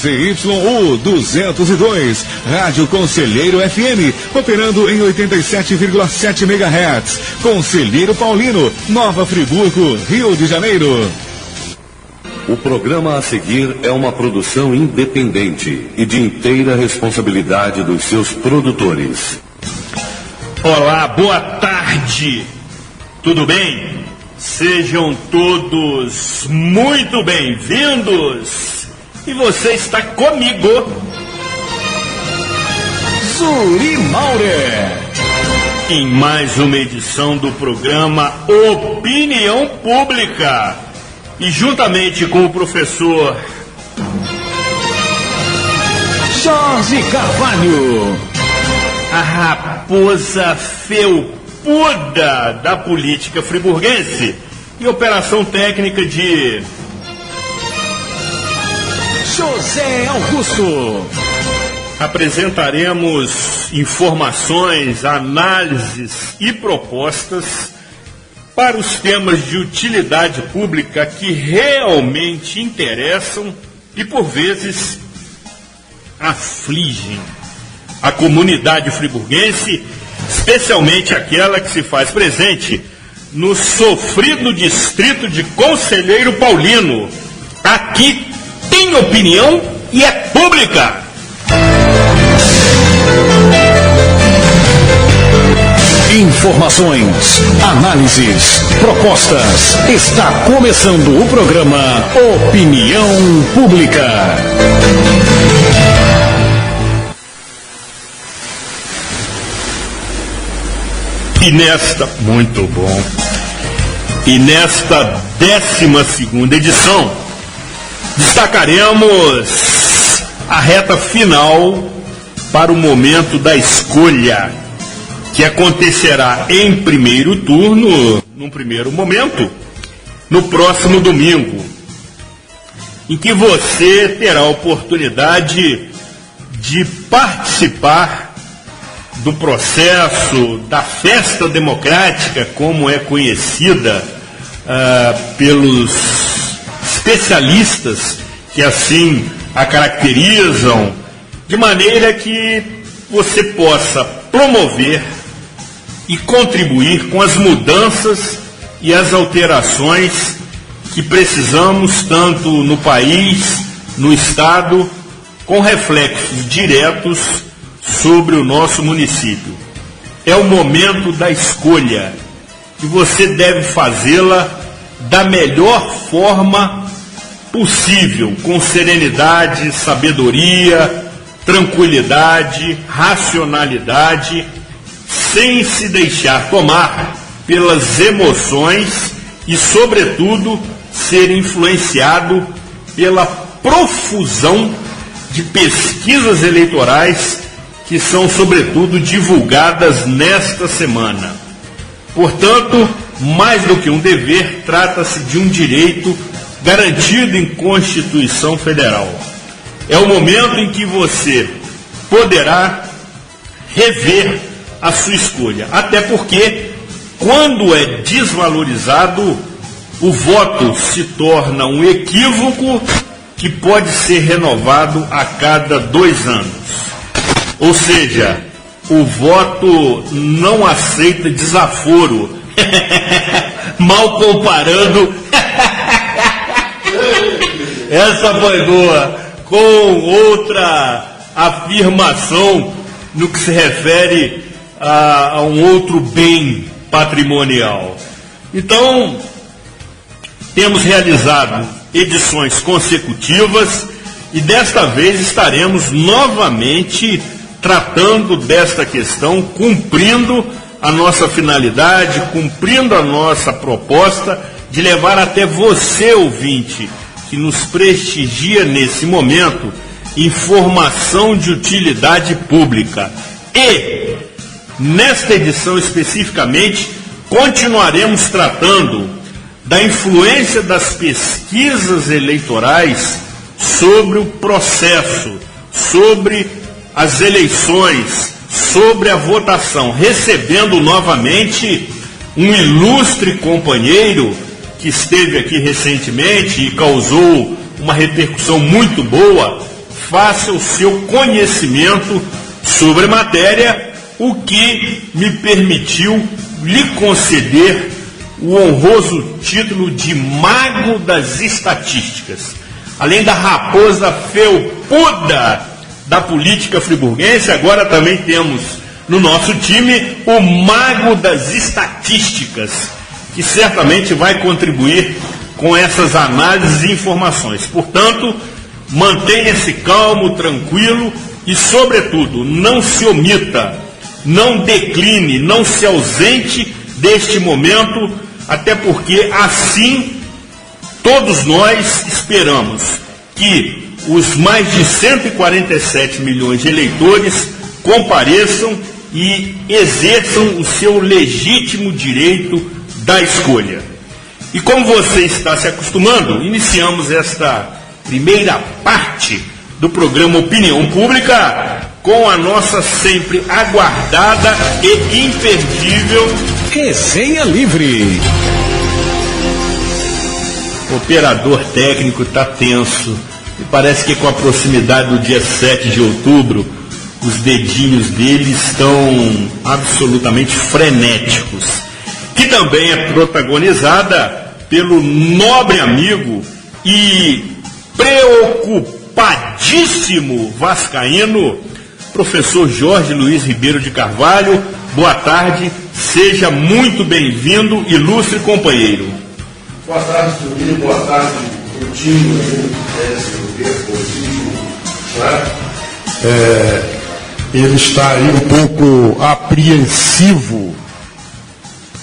ZYU 202, Rádio Conselheiro FM, operando em 87,7 MHz. Conselheiro Paulino, Nova Friburgo, Rio de Janeiro. O programa a seguir é uma produção independente e de inteira responsabilidade dos seus produtores. Olá, boa tarde. Tudo bem? Sejam todos muito bem-vindos. E você está comigo, Zuri Maurer, em mais uma edição do programa Opinião Pública. E juntamente com o professor Jorge Carvalho, a raposa felpuda da política friburguense, e operação técnica de José Augusto. Apresentaremos informações, análises e propostas para os temas de utilidade pública que realmente interessam e, por vezes, afligem a comunidade friburguense, especialmente aquela que se faz presente no sofrido distrito de Conselheiro Paulino. Aqui tem opinião e é pública. Informações, análises, propostas. Está começando o programa Opinião Pública. Muito bom. E nesta 12ª edição, destacaremos a reta final para o momento da escolha, que acontecerá em primeiro turno, num primeiro momento, no próximo domingo, em que você terá a oportunidade de participar do processo, da festa democrática, como é conhecida pelos especialistas que assim a caracterizam, de maneira que você possa promover e contribuir com as mudanças e as alterações que precisamos tanto no país, no Estado, com reflexos diretos sobre o nosso município. É o momento da escolha, que você deve fazê-la da melhor forma possível, com serenidade, sabedoria, tranquilidade, racionalidade, sem se deixar tomar pelas emoções e, sobretudo, ser influenciado pela profusão de pesquisas eleitorais que são, sobretudo, divulgadas nesta semana. Portanto, mais do que um dever, trata-se de um direito garantido em Constituição Federal. É o momento em que você poderá rever a sua escolha, até porque, quando é desvalorizado, o voto se torna um equívoco que pode ser renovado a cada 2 anos. Ou seja, o voto não aceita desaforo. Mal comparando, essa foi boa, com outra afirmação no que se refere a um outro bem patrimonial. Então, temos realizado edições consecutivas e desta vez estaremos novamente tratando desta questão, cumprindo a nossa finalidade, cumprindo a nossa proposta de levar até você, ouvinte, que nos prestigia nesse momento, informação de utilidade pública. E, nesta edição especificamente, continuaremos tratando da influência das pesquisas eleitorais sobre o processo, sobre as eleições, sobre a votação, recebendo novamente um ilustre companheiro que esteve aqui recentemente e causou uma repercussão muito boa, face ao seu conhecimento sobre a matéria, o que me permitiu lhe conceder o honroso título de Mago das Estatísticas. Além da raposa felpuda da política friburguense, agora também temos no nosso time o Mago das Estatísticas, que certamente vai contribuir com essas análises e informações. Portanto, mantenha-se calmo, tranquilo e, sobretudo, não se omita, não decline, não se ausente deste momento, até porque assim todos nós esperamos que os mais de 147 milhões de eleitores compareçam e exerçam o seu legítimo direito da escolha. E como você está se acostumando, iniciamos esta primeira parte do programa Opinião Pública com a nossa sempre aguardada e imperdível Resenha Livre. O operador técnico está tenso e parece que com a proximidade do dia 7 de outubro, os dedinhos dele estão absolutamente frenéticos. Que também é protagonizada pelo nobre amigo e preocupadíssimo vascaíno, professor Jorge Luiz Ribeiro de Carvalho. Boa tarde, seja muito bem-vindo, ilustre companheiro. Boa tarde, Juninho. Boa tarde, Coutinho. Ele está aí um pouco apreensivo.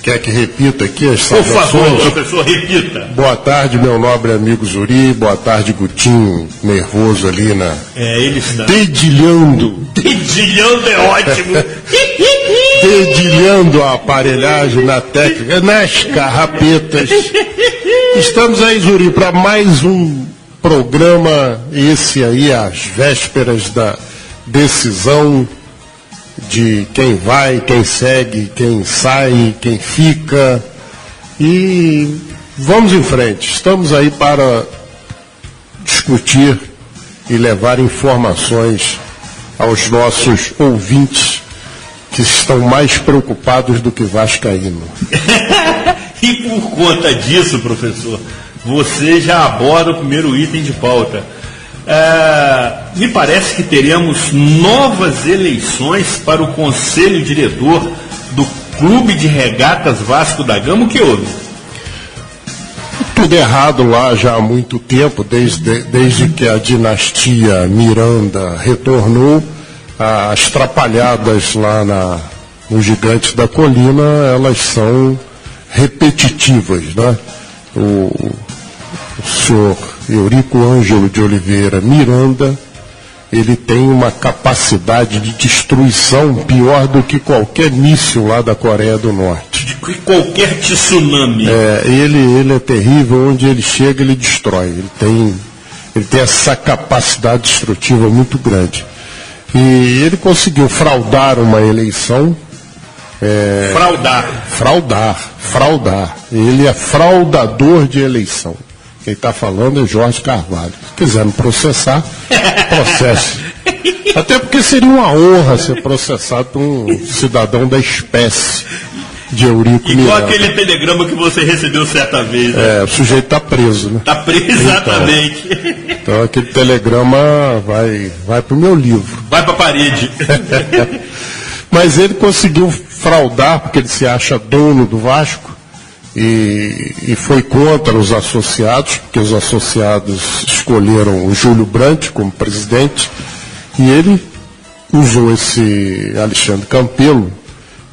Quer que repita aqui as saudações? Por favor, professor, repita. Boa tarde, meu nobre amigo Zuri. Boa tarde, Gutinho, nervoso ali na... ele está... Dedilhando. Dedilhando é ótimo. Dedilhando a aparelhagem na técnica, nas carrapetas. Estamos aí, Zuri, para mais um programa, esse aí, às vésperas da decisão de quem vai, quem segue, quem sai, quem fica. E vamos em frente. Estamos aí para discutir e levar informações aos nossos ouvintes que estão mais preocupados do que vascaíno. E por conta disso, professor, você já aborda o primeiro item de pauta. Me parece que teremos novas eleições para o conselho diretor do Clube de Regatas Vasco da Gama. O que houve? Tudo errado lá já há muito tempo, desde que a dinastia Miranda retornou. As trapalhadas lá no Gigantes da Colina, elas são repetitivas, né? O senhor Eurico Ângelo de Oliveira Miranda, ele tem uma capacidade de destruição pior do que qualquer míssil lá da Coreia do Norte. De qualquer tsunami. Ele é terrível, onde ele chega ele destrói. Ele tem essa capacidade destrutiva muito grande. E ele conseguiu fraudar uma eleição. Fraudar. Ele é fraudador de eleição. Quem está falando é Jorge Carvalho. Se quiser me processar, processe. Até porque seria uma honra ser processado por um cidadão da espécie de Eurico Miranda. Igual aquele telegrama que você recebeu certa vez. Né? O sujeito está preso, né? Está preso, exatamente. Então aquele telegrama vai para o meu livro. Vai para a parede. Mas ele conseguiu fraudar, porque ele se acha dono do Vasco, e foi contra os associados, porque os associados escolheram o Júlio Brandt como presidente, e ele usou esse Alexandre Campelo,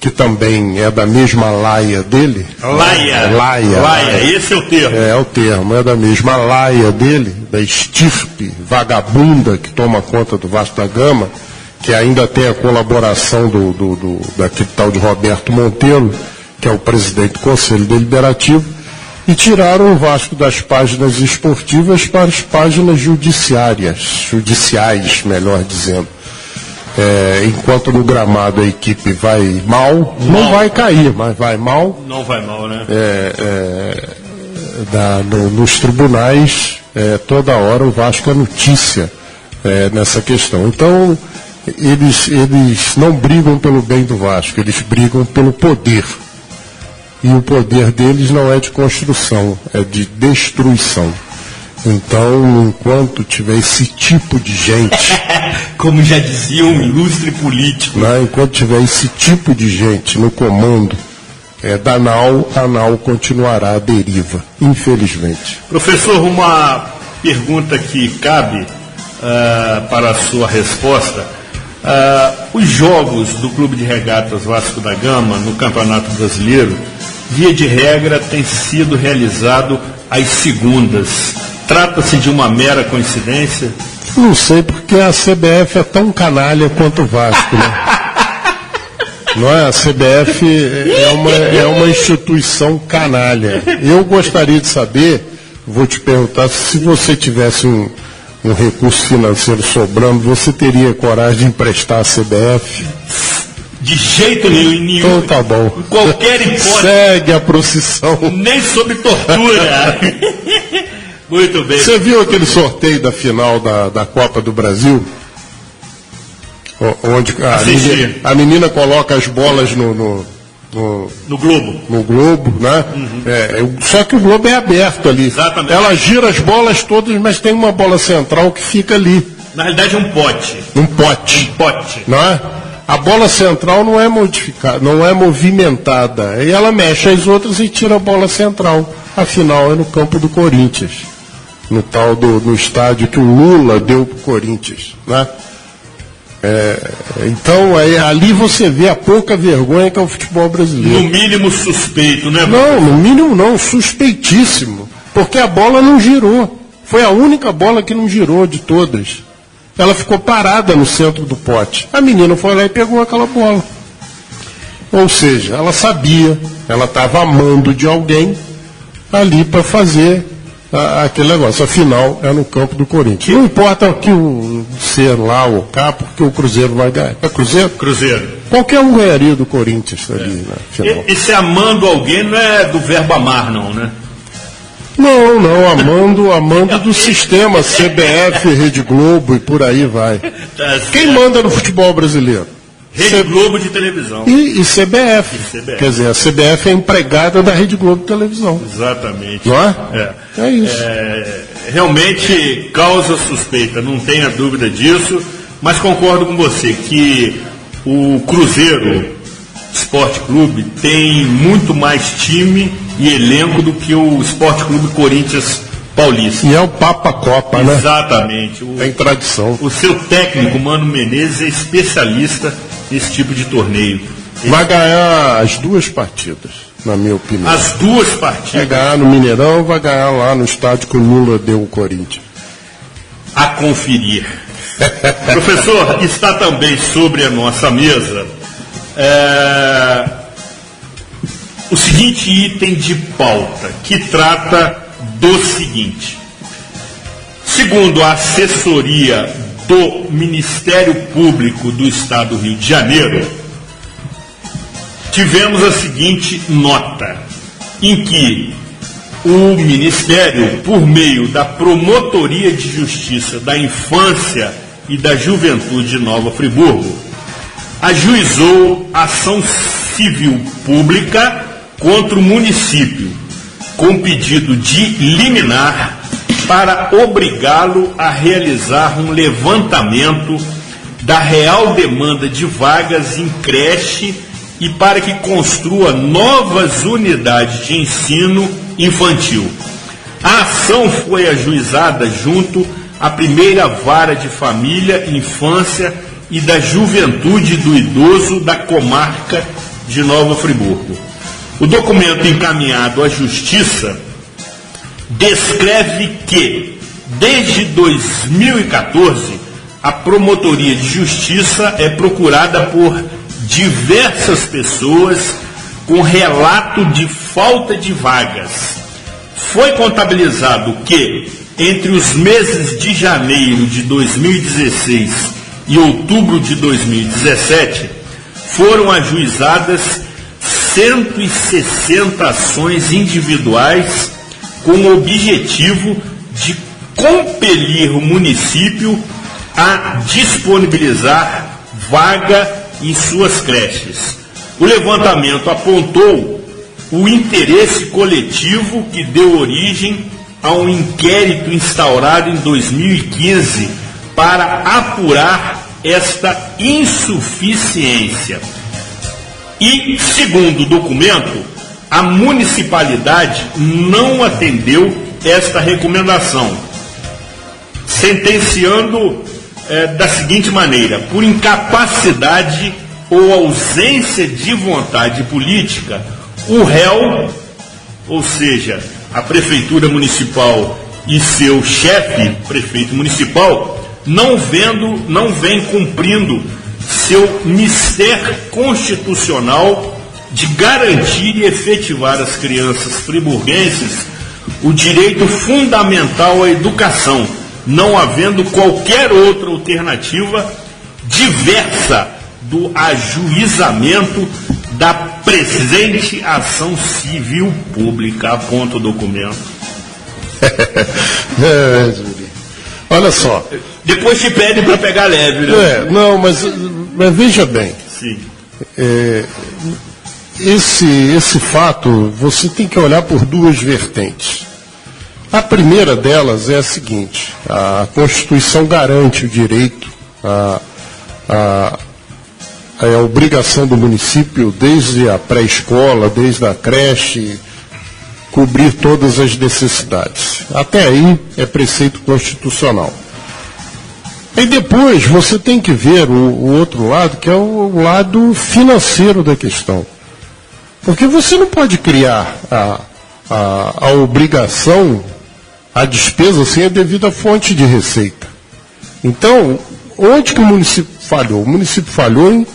que também é da mesma laia dele. Laia, esse é o termo. É o termo, é da mesma laia dele, da estirpe vagabunda que toma conta do Vasco da Gama, que ainda tem a colaboração daquele tal de Roberto Monteiro, que é o presidente do Conselho Deliberativo, e tiraram o Vasco das páginas esportivas para as páginas judiciais, melhor dizendo. Enquanto no gramado a equipe vai mal, não vai cair, mas vai mal. Não vai mal, né? Nos tribunais, toda hora o Vasco é notícia nessa questão. Então, eles não brigam pelo bem do Vasco, eles brigam pelo poder. E o poder deles não é de construção, é de destruição. Então, enquanto tiver esse tipo de gente... Como já dizia um ilustre político. Né, enquanto tiver esse tipo de gente no comando da NAU, a NAU continuará à deriva, infelizmente. Professor, uma pergunta que cabe para a sua resposta. Os jogos do Clube de Regatas Vasco da Gama no Campeonato Brasileiro, via de regra, têm sido realizado às segundas. Trata-se de uma mera coincidência? Não sei, porque a CBF é tão canalha quanto o Vasco, né? Não é? A CBF é uma instituição canalha. Eu gostaria de saber, vou te perguntar, se você tivesse um recurso financeiro sobrando, você teria coragem de emprestar a CBF? De jeito nenhum. Então tá bom. Em qualquer hipótese. Segue a procissão. Nem sob tortura. Muito bem. Você viu aquele sorteio da final da Copa do Brasil? Onde a menina coloca as bolas no Globo. No Globo, né? Uhum. Só que o Globo é aberto ali. Exatamente. Ela gira as bolas todas, mas tem uma bola central que fica ali. Na realidade é um pote. Um pote. Não é? A bola central não é modificada, não é movimentada. E ela mexe as outras e tira a bola central. Afinal, é no campo do Corinthians. No estádio que o Lula deu para o Corinthians, né? Então, ali você vê a pouca vergonha que é o futebol brasileiro. No mínimo suspeito, né? Não, no mínimo não, suspeitíssimo. Porque a bola não girou. Foi a única bola que não girou de todas. Ela ficou parada no centro do pote. A menina foi lá e pegou aquela bola. Ou seja, ela sabia, ela estava amando de alguém ali para fazer aquele negócio. Afinal, é no campo do Corinthians. Não importa que o ser lá ou cá, porque o Cruzeiro vai ganhar. É Cruzeiro? Cruzeiro. Qualquer um ganharia do Corinthians ali na final. Esse amando alguém não é do verbo amar, não, né? Não, amando do sistema, CBF, Rede Globo e por aí vai. Quem manda no futebol brasileiro? Rede Globo de televisão. E CBF. Quer dizer, a CBF é empregada da Rede Globo de televisão. Exatamente. Não é? É isso. Realmente causa suspeita, não tenha dúvida disso, mas concordo com você que o Cruzeiro Esporte Clube tem muito mais time e elenco do que o Esporte Clube Corinthians Paulista. E é o Papa Copa, né? Exatamente. Tem tradição. O seu técnico, Mano Menezes, é especialista nesse tipo de torneio. Vai ganhar as duas partidas, na minha opinião. As duas partidas? Vai ganhar no Mineirão, vai ganhar lá no estádio que o Lula deu o Corinthians. A conferir. Professor, está também sobre a nossa mesa o seguinte item de pauta, que trata do seguinte. Segundo a assessoria do Ministério Público do Estado do Rio de Janeiro, tivemos a seguinte nota, em que o Ministério, por meio da Promotoria de Justiça da Infância e da Juventude de Nova Friburgo, ajuizou ação civil pública contra o município, com pedido de liminar para obrigá-lo a realizar um levantamento da real demanda de vagas em creche e para que construa novas unidades de ensino infantil. A ação foi ajuizada junto à primeira vara de família, infância e da juventude do idoso da comarca de Nova Friburgo. O documento encaminhado à Justiça descreve que, desde 2014, a Promotoria de Justiça é procurada por diversas pessoas com relato de falta de vagas. Foi contabilizado que, entre os meses de janeiro de 2016 e outubro de 2017, foram ajuizadas 160 ações individuais com o objetivo de compelir o município a disponibilizar vaga em suas creches. O levantamento apontou o interesse coletivo que deu origem a um inquérito instaurado em 2015 para apurar esta insuficiência. E, segundo o documento, a municipalidade não atendeu esta recomendação, sentenciando da seguinte maneira: por incapacidade ou ausência de vontade política, o réu, ou seja, a prefeitura municipal e seu chefe, prefeito municipal, não vem cumprindo seu mistério constitucional de garantir e efetivar às crianças friburguenses o direito fundamental à educação, não havendo qualquer outra alternativa diversa do ajuizamento da presente ação civil pública, aponta o documento. Olha só. Depois te pedem para pegar leve, né? Não, mas veja bem. Sim. Esse fato, você tem que olhar por duas vertentes. A primeira delas é a seguinte: a Constituição garante o direito, a obrigação do município, desde a pré-escola, desde a creche, cobrir todas as necessidades. Até aí é preceito constitucional. E depois você tem que ver o outro lado, que é o lado financeiro da questão. Porque você não pode criar a obrigação, a despesa, sem a devida fonte de receita. Então, onde que o município falhou? O município falhou em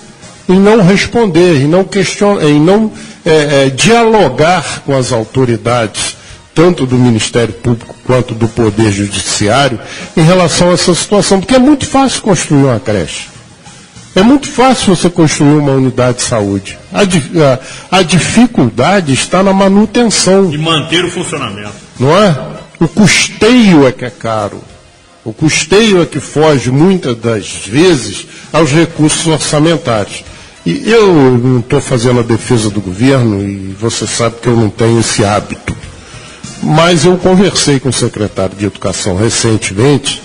não responder, em não questionar, em não dialogar com as autoridades, tanto do Ministério Público quanto do Poder Judiciário, em relação a essa situação. Porque é muito fácil construir uma creche. É muito fácil você construir uma unidade de saúde. A dificuldade está na manutenção. E manter o funcionamento. Não é? O custeio é que é caro. O custeio é que foge, muitas das vezes, aos recursos orçamentários. E eu não estou fazendo a defesa do governo, e você sabe que eu não tenho esse hábito. Mas eu conversei com o secretário de Educação recentemente,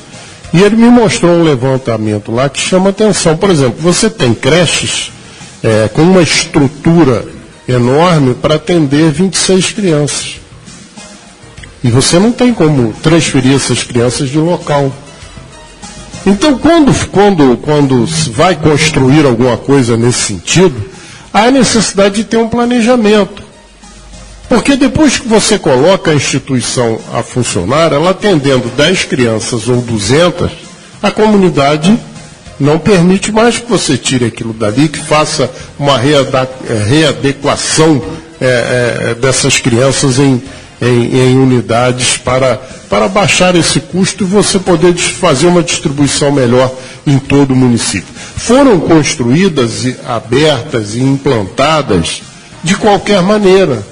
e ele me mostrou um levantamento lá que chama atenção. Por exemplo, você tem creches com uma estrutura enorme para atender 26 crianças. E você não tem como transferir essas crianças de local. Então, quando se vai construir alguma coisa nesse sentido, há necessidade de ter um planejamento. Porque depois que você coloca a instituição a funcionar, ela atendendo 10 crianças ou 200, a comunidade não permite mais que você tire aquilo dali, que faça uma readequação dessas crianças em unidades para baixar esse custo e você poder fazer uma distribuição melhor em todo o município. Foram construídas, abertas e implantadas de qualquer maneira,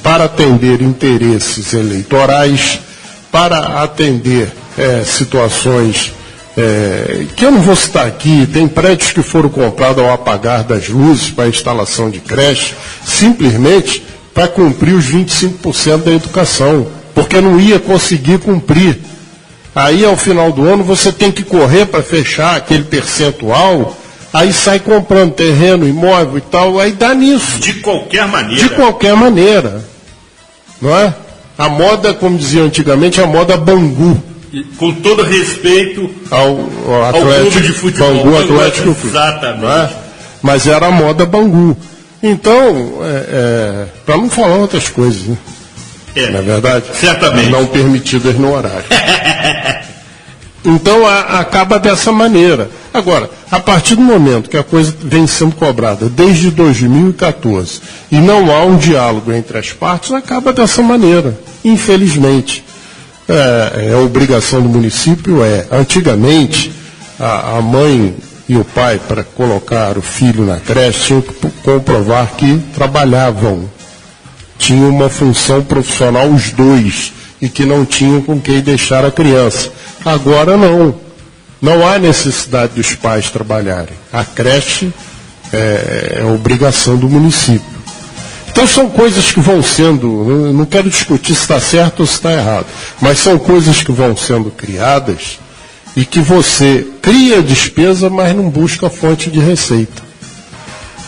para atender interesses eleitorais, para atender situações que eu não vou citar aqui. Tem prédios que foram comprados ao apagar das luzes para a instalação de creche, simplesmente para cumprir os 25% da educação, porque não ia conseguir cumprir. Aí, ao final do ano, você tem que correr para fechar aquele percentual, aí sai comprando terreno, imóvel e tal, aí dá nisso. De qualquer maneira. De qualquer maneira. Não é? A moda, como dizia antigamente, a moda Bangu. Com todo respeito ao clube de futebol. Bangu Atlético. Exatamente. Não é? Mas era a moda Bangu. Então, para não falar outras coisas, né? Não é verdade? Certamente. Não permitidas no horário. Então, acaba dessa maneira. Agora, a partir do momento que a coisa vem sendo cobrada desde 2014 e não há um diálogo entre as partes, acaba dessa maneira, infelizmente. É obrigação do município, Antigamente, a mãe e o pai, para colocar o filho na creche, tinham que comprovar que trabalhavam. Tinha uma função profissional os dois. e que não tinham com quem deixar a criança. Agora não. Não há necessidade dos pais trabalharem. A creche é obrigação do município. Então são coisas que vão sendo, não quero discutir se está certo ou se está errado, mas são coisas que vão sendo criadas e que você cria despesa, mas não busca fonte de receita.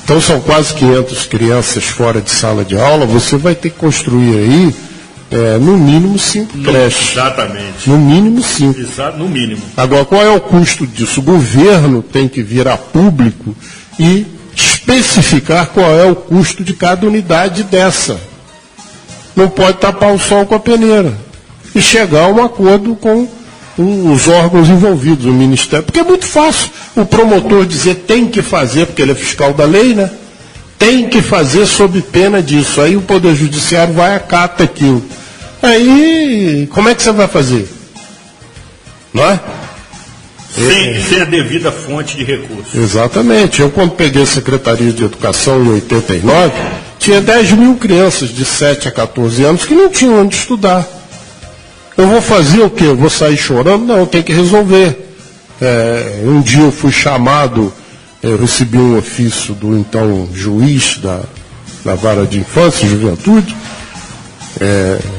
Então são quase 500 crianças fora de sala de aula, você vai ter que construir aí, no mínimo 5 creches. Exatamente. No mínimo 5. No mínimo. Agora, qual é o custo disso? O governo tem que vir a público e especificar qual é o custo de cada unidade dessa. Não pode tapar o sol com a peneira. E chegar a um acordo com os órgãos envolvidos, o Ministério. Porque é muito fácil o promotor dizer tem que fazer, porque ele é fiscal da lei, né? Tem que fazer sob pena disso. Aí o Poder Judiciário vai acata aquilo. Aí, como é que você vai fazer? Não é? Sem a devida fonte de recursos. Exatamente. Eu, quando peguei a Secretaria de Educação em 89, tinha 10 mil crianças de 7 a 14 anos que não tinham onde estudar. Eu vou fazer o quê? Eu vou sair chorando? Não, eu tenho que resolver. Um dia eu fui chamado, eu recebi um ofício do então juiz da Vara de Infância e Juventude,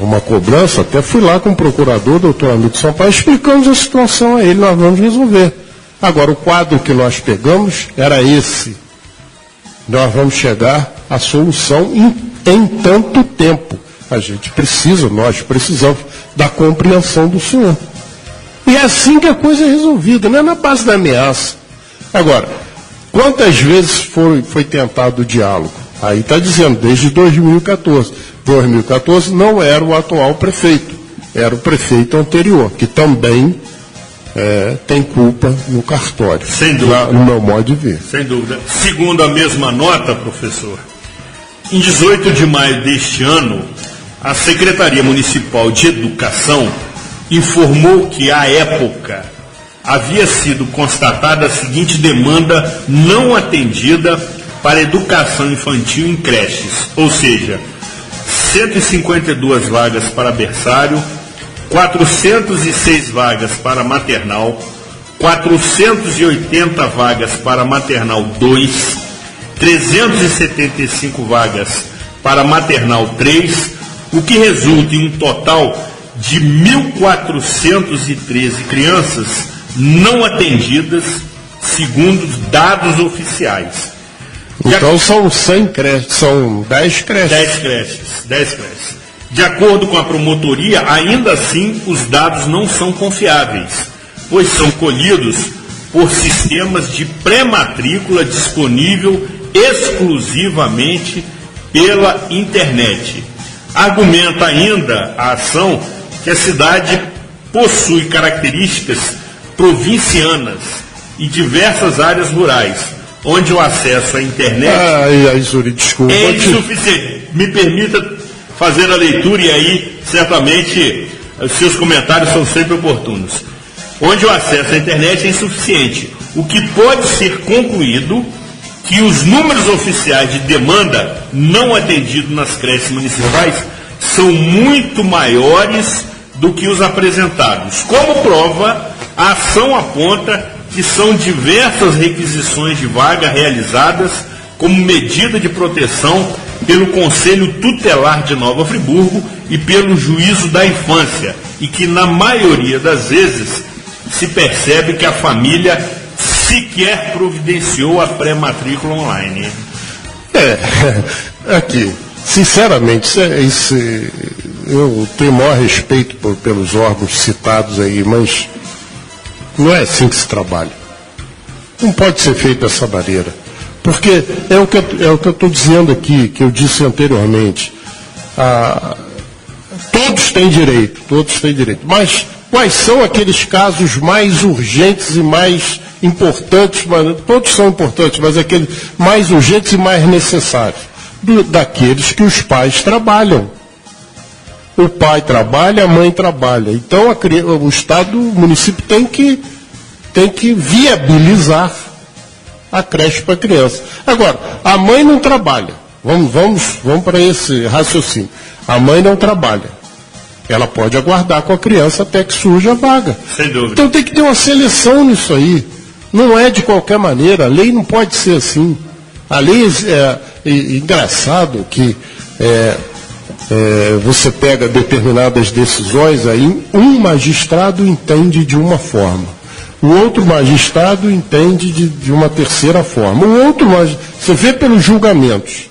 uma cobrança, até fui lá com o procurador, doutor Hamilton Sampaio, explicamos a situação a ele, nós vamos resolver. Agora, o quadro que nós pegamos era esse. Nós vamos chegar à solução em tanto tempo. A gente precisa, nós precisamos da compreensão do senhor. E é assim que a coisa é resolvida, não é na base da ameaça. Agora, quantas vezes foi tentado o diálogo? Aí está dizendo, desde 2014. 2014 não era o atual prefeito, era o prefeito anterior, que também tem culpa no cartório. Sem dúvida. No meu modo de ver. Sem dúvida. Segundo a mesma nota, professor, em 18 de maio deste ano, a Secretaria Municipal de Educação informou que, à época, havia sido constatada a seguinte demanda não atendida para educação infantil em creches, ou seja, 152 vagas para berçário, 406 vagas para maternal, 480 vagas para maternal 2, 375 vagas para maternal 3, o que resulta em um total de 1.413 crianças não atendidas, segundo dados oficiais. Então são 100 creches, são 10 creches. 10 creches. De acordo com a promotoria, ainda assim, os dados não são confiáveis, pois são colhidos por sistemas de pré-matrícula disponível exclusivamente pela internet. Argumenta ainda a ação que a cidade possui características provincianas e diversas áreas rurais, onde o acesso à internet desculpa, é insuficiente. Me permita fazer a leitura e aí, certamente, os seus comentários são sempre oportunos. Onde o acesso à internet é insuficiente, o que pode ser concluído que os números oficiais de demanda não atendidos nas creches municipais são muito maiores do que os apresentados. Como prova, a ação aponta que são diversas requisições de vaga realizadas como medida de proteção pelo Conselho Tutelar de Nova Friburgo e pelo Juízo da Infância, e que na maioria das vezes se percebe que a família sequer providenciou a pré-matrícula online. Aqui, sinceramente, eu tenho maior respeito pelos órgãos citados aí, mas não é assim que se trabalha. Não pode ser feito dessa maneira. Porque é o que eu estou dizendo aqui, que eu disse anteriormente. Todos têm direito. Mas quais são aqueles casos mais urgentes e mais importantes? Todos são importantes, mas aqueles mais urgentes e mais necessários. Daqueles que os pais trabalham. O pai trabalha, a mãe trabalha. Então o Estado, o município tem que viabilizar a creche para a criança. Agora, a mãe não trabalha. Vamos para esse raciocínio. A mãe não trabalha. ela pode aguardar com a criança até que surja a vaga. Sem dúvida. Então tem que ter uma seleção nisso aí. Não é de qualquer maneira, a lei não pode ser assim. A lei é engraçado que você pega determinadas decisões, aí um magistrado entende de uma forma, o outro magistrado entende de uma terceira forma, o outro você vê pelos julgamentos.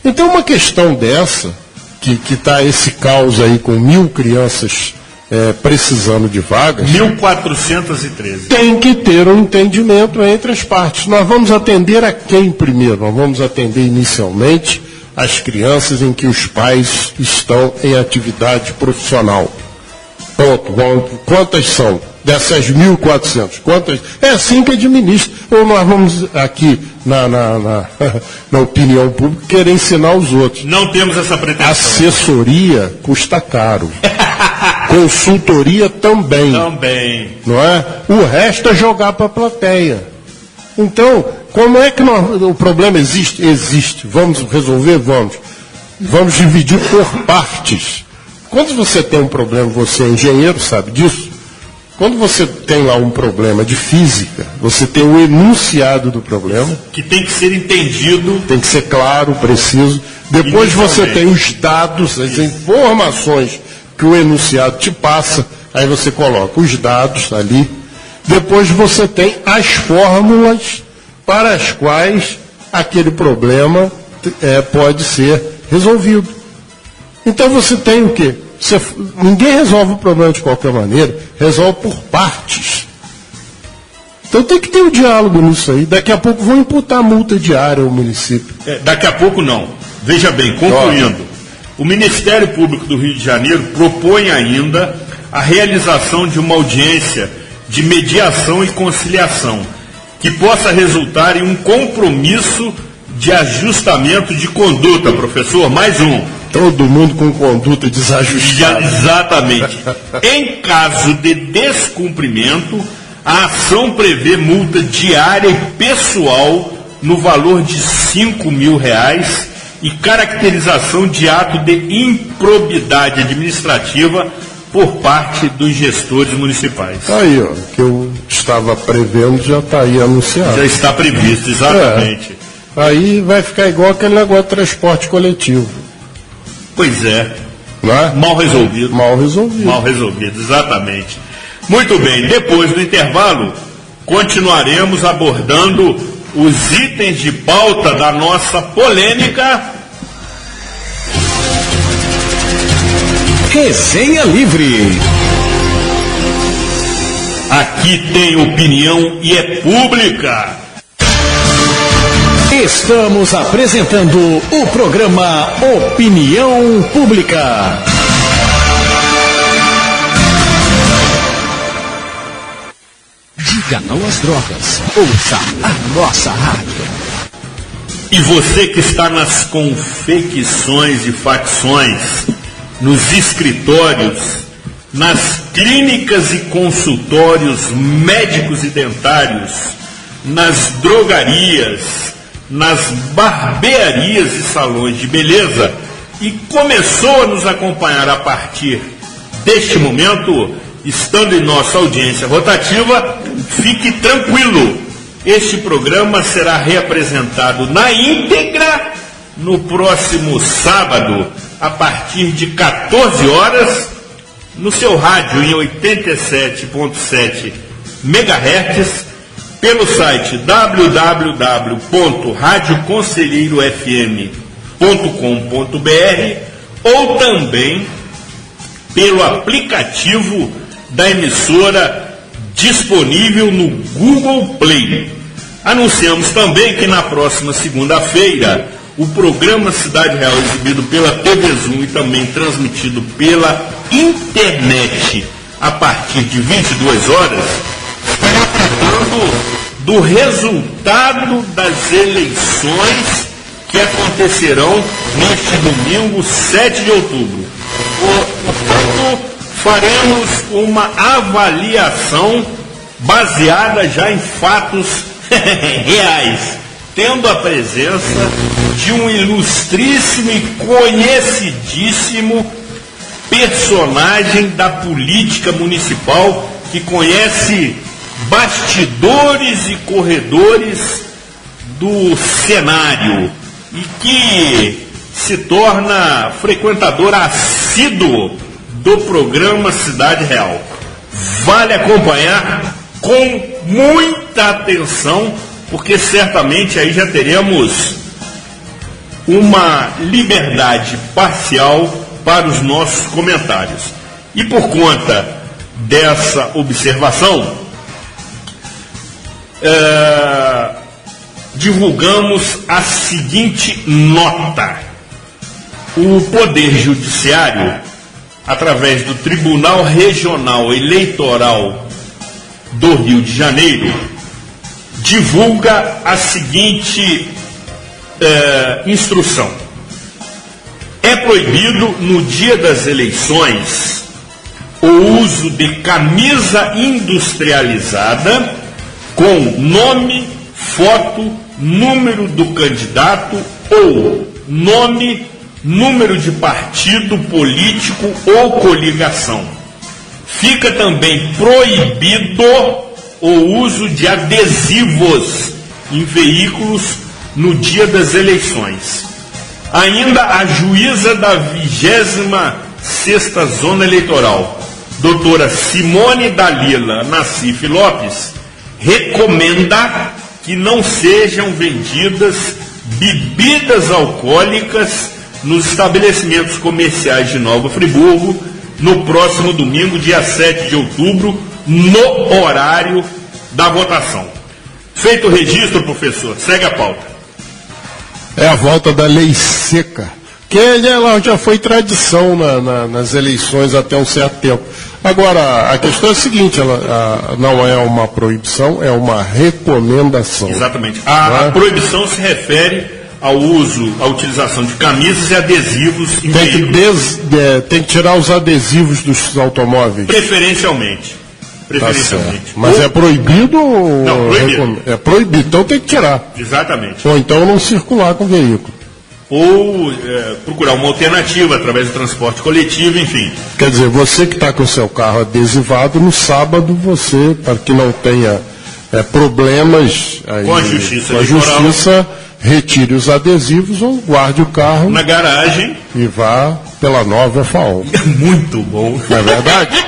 Então uma questão dessa, que está esse caos aí com 1.000 crianças precisando de vagas, 1.413. tem que ter um entendimento entre as partes. Nós vamos atender a quem primeiro? Nós vamos atender inicialmente as crianças em que os pais estão em atividade profissional. Ponto. Quantas são? Dessas 1.400. Quantas? É assim que administra. Ou nós vamos aqui, na opinião pública, querer ensinar os outros. Não temos essa pretensão. Assessoria custa caro. Consultoria também. Também. Não é? O resto é jogar para a plateia. Então, como é que o problema existe? Existe. Vamos resolver? Vamos. Vamos dividir por partes. Quando você tem um problema, você é engenheiro, sabe disso? Quando você tem lá um problema de física, você tem o enunciado do problema. Que tem que ser entendido. Tem que ser claro, preciso. Depois você tem os dados, as informações que o enunciado te passa. Aí você coloca os dados ali. Depois você tem as fórmulas para as quais aquele problema pode ser resolvido. Então você tem o quê? Ninguém resolve o problema de qualquer maneira, resolve por partes. Então tem que ter um diálogo nisso aí. Daqui a pouco vão imputar multa diária ao município. Daqui a pouco não. Veja bem, concluindo. O Ministério Público do Rio de Janeiro propõe ainda a realização de uma audiência de mediação e conciliação, que possa resultar em um compromisso de ajustamento de conduta, professor. Mais um. Todo mundo com conduta desajustada. Exatamente. Em caso de descumprimento, a ação prevê multa diária e pessoal no valor de R$5.000 e caracterização de ato de improbidade administrativa por parte dos gestores municipais. Aí, ó, que eu estava prevendo já está aí anunciado. Já está previsto, exatamente. Aí vai ficar igual aquele negócio de transporte coletivo. Pois é. Não é? Mal resolvido. Mal resolvido. Mal resolvido, exatamente. Muito bem, depois do intervalo, continuaremos abordando os itens de pauta da nossa polêmica. Resenha Livre. Aqui tem opinião e é pública. Estamos apresentando o programa Opinião Pública. Diga não às drogas. Ouça a nossa rádio. E você que está nas confecções e facções, nos escritórios, nas clínicas e consultórios médicos e dentários, nas drogarias, nas barbearias e salões de beleza, e começou a nos acompanhar a partir deste momento, estando em nossa audiência rotativa, fique tranquilo, este programa será reapresentado na íntegra no próximo sábado, a partir de 14 horas, no seu rádio em 87.7 MHz, pelo site www.radioconselheirofm.com.br ou também pelo aplicativo da emissora disponível no Google Play. Anunciamos também que na próxima segunda-feira o programa Cidade Real, exibido pela TV Zoom e também transmitido pela internet a partir de 22 horas, estará tratando do resultado das eleições que acontecerão neste domingo, 7 de outubro. Portanto, faremos uma avaliação baseada já em fatos reais, tendo a presença de um ilustríssimo e conhecidíssimo personagem da política municipal que conhece bastidores e corredores do cenário e que se torna frequentador assíduo do programa Cidade Real. Vale acompanhar com muita atenção, porque certamente aí já teremos uma liberdade parcial para os nossos comentários. E por conta dessa observação, divulgamos a seguinte nota. O Poder Judiciário, através do Tribunal Regional Eleitoral do Rio de Janeiro, divulga a seguinte instrução. É proibido, no dia das eleições, o uso de camisa industrializada com nome, foto, número do candidato ou nome, número de partido político ou coligação. Fica também proibido o uso de adesivos em veículos no dia das eleições. Ainda a juíza da 26ª Zona Eleitoral, doutora Simone Dalila Nassif Lopes, recomenda que não sejam vendidas bebidas alcoólicas nos estabelecimentos comerciais de Nova Friburgo no próximo domingo, dia 7 de outubro, no horário da votação. Feito o registro, professor, segue a pauta. É a volta da lei seca, que ela já foi tradição nas eleições até um certo tempo. Agora, a questão é a seguinte, ela não é uma proibição, é uma recomendação. Exatamente. A proibição se refere ao uso, à utilização de camisas e adesivos em veículos. Tem que tirar os adesivos dos automóveis? Preferencialmente. Tá, mas é proibido ou... Não, proibido. É proibido, então tem que tirar. Exatamente. Ou então não circular com o veículo. Ou procurar uma alternativa através do transporte coletivo, enfim. Quer dizer, você que está com o seu carro adesivado, no sábado você, para que não tenha problemas aí, com a justiça, retire os adesivos ou guarde o carro na garagem e vá pela Nova FAO. Muito bom. Não é verdade?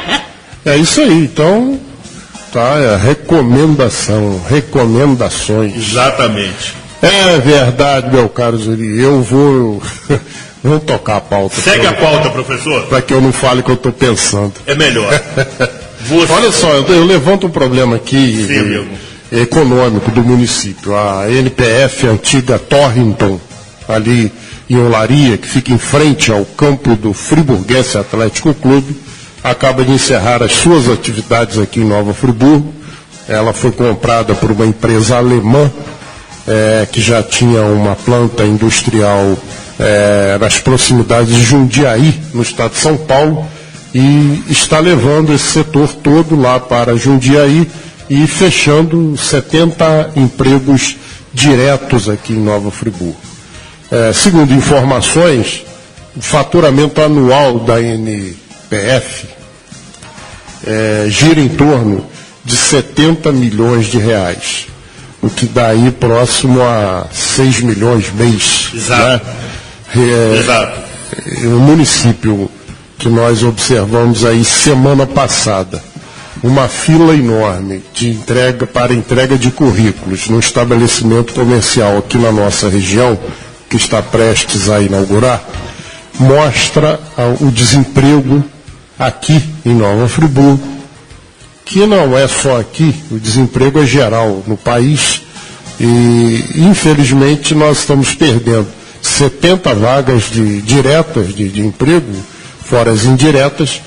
É isso aí, então, tá, recomendações. Exatamente. É verdade, meu caro Zuri, eu vou tocar a pauta. Segue a pauta, professor. Para que eu não fale o que eu estou pensando. É melhor. Olha só, eu levanto um problema aqui econômico do município. A NPF, antiga Torrington, ali em Olaria, que fica em frente ao campo do Friburguense Atlético Clube, acaba de encerrar as suas atividades aqui em Nova Friburgo. Ela foi comprada por uma empresa alemã que já tinha uma planta industrial nas proximidades de Jundiaí, no estado de São Paulo, e está levando esse setor todo lá para Jundiaí e fechando 70 empregos diretos aqui em Nova Friburgo. Segundo informações, o faturamento anual da NPF gira em torno de 70 milhões de reais, o que dá aí próximo a 6 milhões mês. Exato. Né? Exato. O município que nós observamos aí semana passada, uma fila enorme para entrega de currículos no estabelecimento comercial aqui na nossa região, que está prestes a inaugurar, mostra o desemprego aqui em Nova Friburgo, que não é só aqui, o desemprego é geral no país, e infelizmente nós estamos perdendo 70 vagas diretas de emprego, fora as indiretas.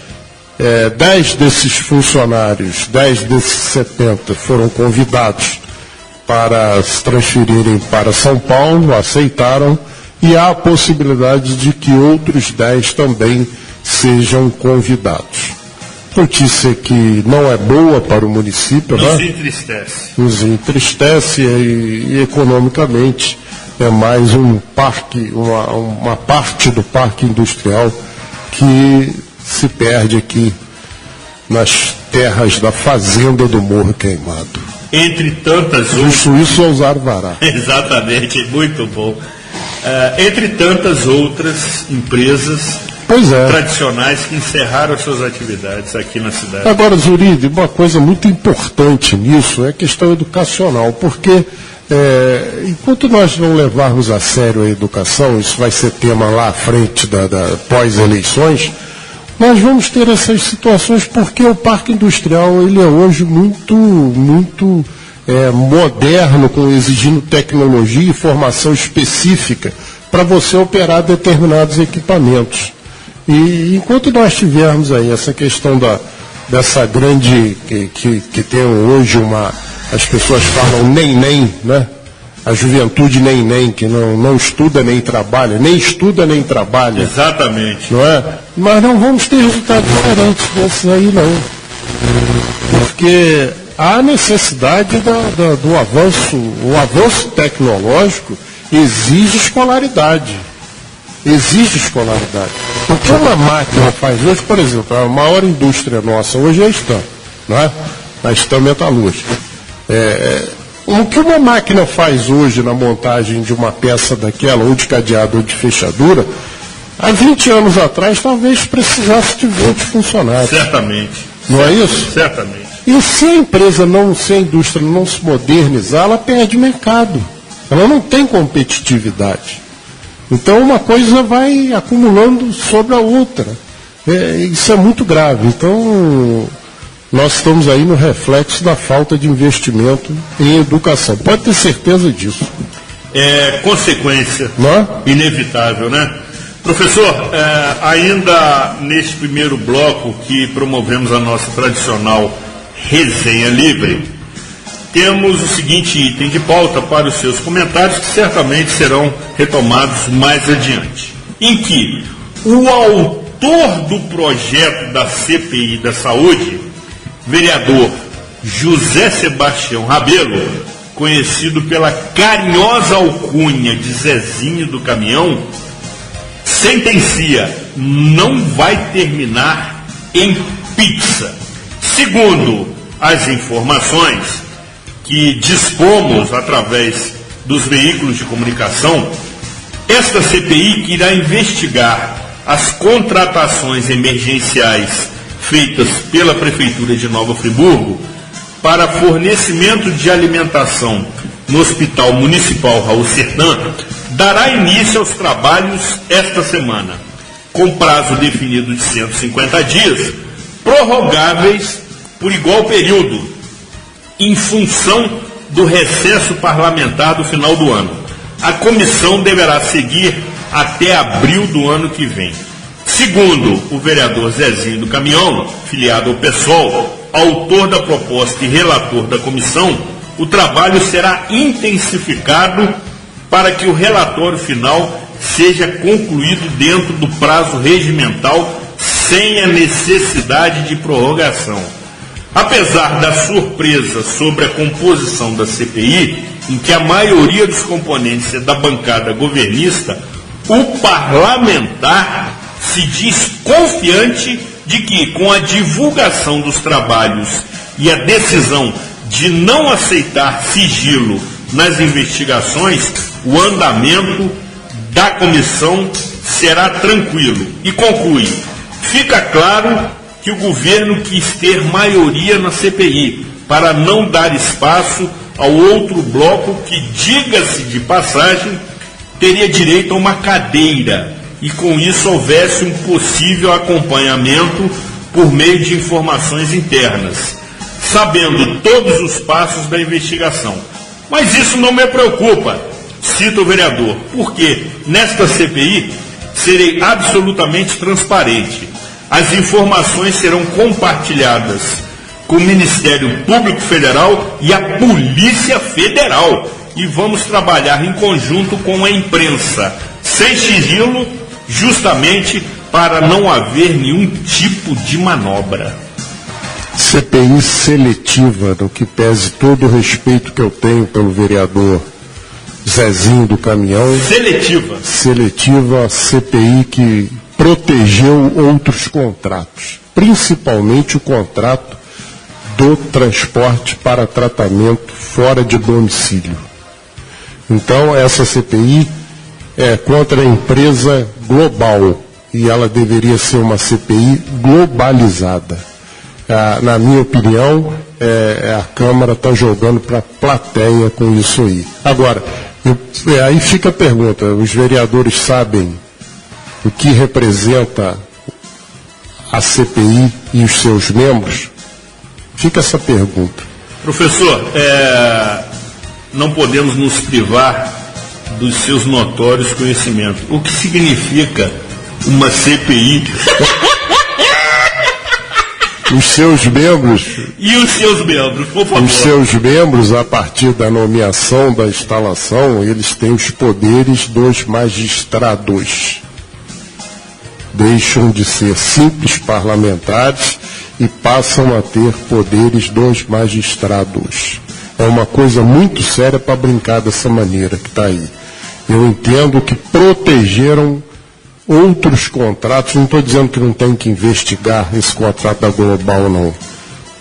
10 desses funcionários, 10 desses 70 foram convidados para se transferirem para São Paulo, aceitaram, e há a possibilidade de que outros 10 também sejam convidados. Notícia que não é boa para o município, Nos né? entristece. Nos entristece e economicamente é mais um parque, uma parte do parque industrial que se perde aqui nas terras da fazenda do Morro Queimado. Entre tantas outras... Os suíços ousaram varar. Exatamente, muito bom. Entre tantas outras empresas tradicionais que encerraram suas atividades aqui na cidade. Agora, Zuride, uma coisa muito importante nisso é a questão educacional, porque enquanto nós não levarmos a sério a educação, isso vai ser tema lá à frente da pós-eleições, nós vamos ter essas situações porque o parque industrial ele é hoje muito moderno, exigindo tecnologia e formação específica para você operar determinados equipamentos. E enquanto nós tivermos aí essa questão dessa grande, que tem hoje as pessoas falam nem, né? A juventude nem, que não estuda nem trabalha, nem estuda nem trabalha. Exatamente. Não é? Mas não vamos ter resultados coerentes desses aí não. Porque há necessidade do avanço, o avanço tecnológico exige escolaridade. O que uma máquina faz hoje, por exemplo, a maior indústria nossa hoje é a Stam, não é? A Stam Metalúrgica. O que uma máquina faz hoje na montagem de uma peça daquela, ou de cadeado ou de fechadura, há 20 anos atrás talvez precisasse de 20 funcionários. Certamente. Não é isso? Certamente. E se a empresa se a indústria não se modernizar, ela perde mercado. Ela não tem competitividade. Então uma coisa vai acumulando sobre a outra. Isso é muito grave. Então nós estamos aí no reflexo da falta de investimento em educação. Pode ter certeza disso. É consequência inevitável, né? Professor, ainda neste primeiro bloco que promovemos a nossa tradicional resenha livre, temos o seguinte item de pauta para os seus comentários, que certamente serão retomados mais adiante, em que o autor do projeto da CPI da Saúde, vereador José Sebastião Rabelo, conhecido pela carinhosa alcunha de Zezinho do Caminhão, sentencia: não vai terminar em pizza. Segundo as informações que dispomos através dos veículos de comunicação, esta CPI que irá investigar as contratações emergenciais feitas pela Prefeitura de Nova Friburgo para fornecimento de alimentação no Hospital Municipal Raul Sertã, dará início aos trabalhos esta semana, com prazo definido de 150 dias, prorrogáveis por igual período, em função do recesso parlamentar do final do ano. A comissão deverá seguir até abril do ano que vem. Segundo o vereador Zezinho do Caminhão, filiado ao PSOL, autor da proposta e relator da comissão, o trabalho será intensificado para que o relatório final seja concluído dentro do prazo regimental, sem a necessidade de prorrogação. Apesar da surpresa sobre a composição da CPI, em que a maioria dos componentes é da bancada governista, o parlamentar se diz confiante de que, com a divulgação dos trabalhos e a decisão de não aceitar sigilo nas investigações, o andamento da comissão será tranquilo. E conclui: fica claro que o governo quis ter maioria na CPI para não dar espaço ao outro bloco que, diga-se de passagem, teria direito a uma cadeira e com isso houvesse um possível acompanhamento por meio de informações internas, sabendo todos os passos da investigação. Mas isso não me preocupa, cita o vereador, porque nesta CPI serei absolutamente transparente. As informações serão compartilhadas com o Ministério Público Federal e a Polícia Federal. E vamos trabalhar em conjunto com a imprensa, sem sigilo, justamente para não haver nenhum tipo de manobra. CPI seletiva, no que pese todo o respeito que eu tenho pelo vereador Zezinho do Caminhão. Seletiva. Seletiva, CPI protegeu outros contratos, principalmente o contrato do transporte para tratamento fora de domicílio. Então, essa CPI é contra a empresa global e ela deveria ser uma CPI globalizada. Na minha opinião, a Câmara está jogando para a plateia com isso aí. Agora, aí fica a pergunta, os vereadores sabem o que representa a CPI e os seus membros? Fica essa pergunta. Professor, não podemos nos privar dos seus notórios conhecimentos. O que significa uma CPI? Os seus membros... E os seus membros, por favor. Os seus membros, a partir da nomeação da instalação, eles têm os poderes dos magistrados. Deixam de ser simples parlamentares e passam a ter poderes dos magistrados. É uma coisa muito séria para brincar dessa maneira que está aí. Eu entendo que protegeram outros contratos, não estou dizendo que não tem que investigar esse contrato da Global, não.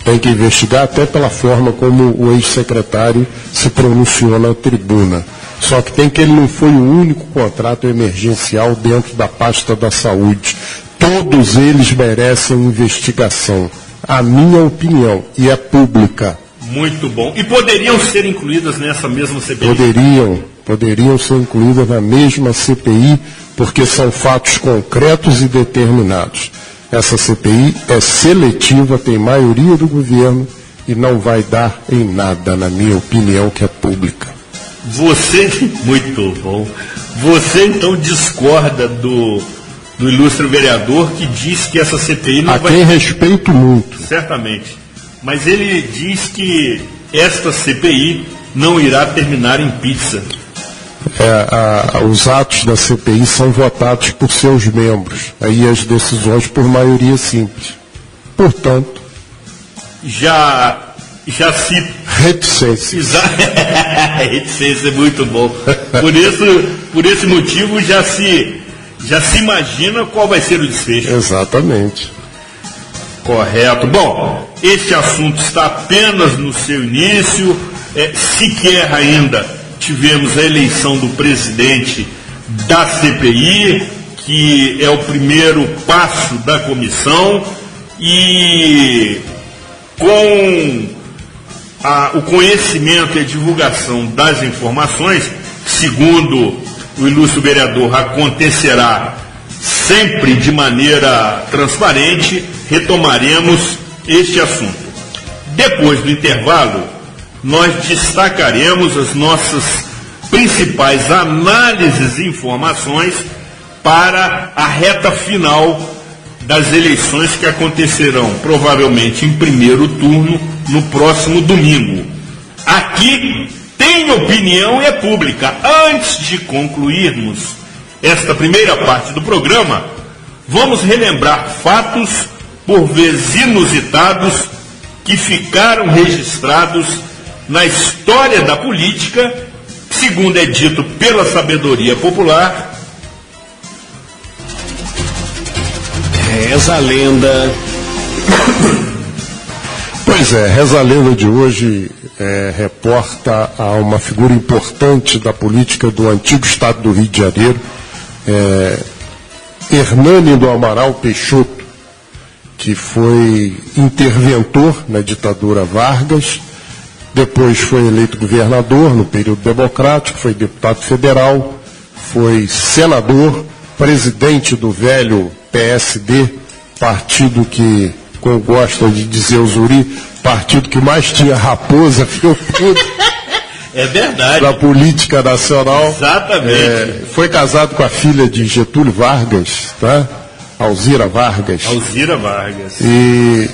Tem que investigar até pela forma como o ex-secretário se pronunciou na tribuna. Só que ele não foi o único contrato emergencial dentro da pasta da saúde. Todos eles merecem investigação. A minha opinião, e é pública. Muito bom. E poderiam ser incluídas nessa mesma CPI? Poderiam ser incluídas na mesma CPI, porque são fatos concretos e determinados. Essa CPI é seletiva, tem maioria do governo e não vai dar em nada, na minha opinião, que é pública. Muito bom. Você então discorda do ilustre vereador que diz que essa CPI não vai... A quem respeito muito. Certamente. Mas ele diz que esta CPI não irá terminar em pizza. Os atos da CPI são votados por seus membros. Aí as decisões por maioria simples. Portanto... Já se... Reticência. Reticência é muito bom. Por esse motivo já se imagina qual vai ser o desfecho. Exatamente. Correto. Bom, este assunto está apenas no seu início. Sequer ainda tivemos a eleição do presidente da CPI, que é o primeiro passo da comissão, e com o conhecimento e a divulgação das informações, segundo o ilustre vereador, acontecerá sempre de maneira transparente, retomaremos este assunto. Depois do intervalo, nós destacaremos as nossas principais análises e informações para a reta final das eleições que acontecerão provavelmente em primeiro turno no próximo domingo. Aqui tem opinião e é pública. Antes de concluirmos esta primeira parte do programa, vamos relembrar fatos por vezes inusitados que ficaram registrados na história da política, segundo é dito pela sabedoria popular. Reza a lenda. Pois é, Reza a Lenda de hoje reporta a uma figura importante da política do antigo estado do Rio de Janeiro, Hernani do Amaral Peixoto, que foi interventor na ditadura Vargas, depois foi eleito governador no período democrático, foi deputado federal, foi senador, presidente do velho PSD, partido que, como gosta de dizer o Zuri, partido que mais tinha raposa felpuda. É verdade. Da política nacional. Exatamente. Foi casado com a filha de Getúlio Vargas, tá? Alzira Vargas. Alzira Vargas. E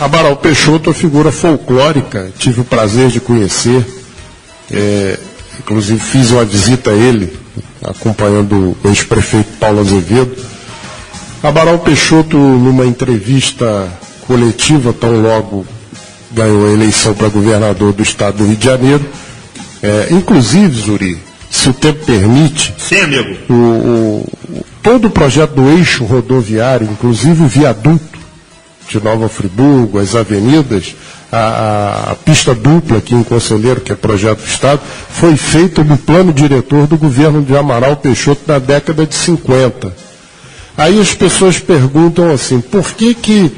Amaral Peixoto é uma figura folclórica, tive o prazer de conhecer, inclusive fiz uma visita a ele, acompanhando o ex-prefeito Paulo Azevedo. Amaral Peixoto, numa entrevista coletiva, tão logo ganhou a eleição para governador do estado do Rio de Janeiro, inclusive, Zuri, se o tempo permite, sim, amigo, todo o projeto do eixo rodoviário, inclusive o viaduto de Nova Friburgo, as avenidas, a pista dupla aqui em Conselheiro, que é projeto do Estado, foi feito no plano diretor do governo de Amaral Peixoto na década de 50. Aí as pessoas perguntam assim, por que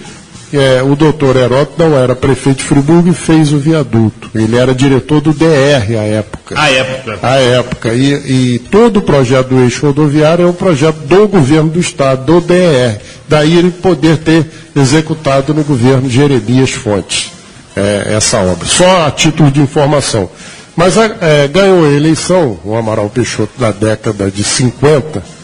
o doutor Heródoto não era prefeito de Friburgo e fez o viaduto? Ele era diretor do DR à época. À época. E todo o projeto do eixo rodoviário é um projeto do governo do Estado, do DR. Daí ele poder ter executado no governo Jeremias Fontes essa obra. Só a título de informação. Mas ganhou a eleição, o Amaral Peixoto, na década de 50,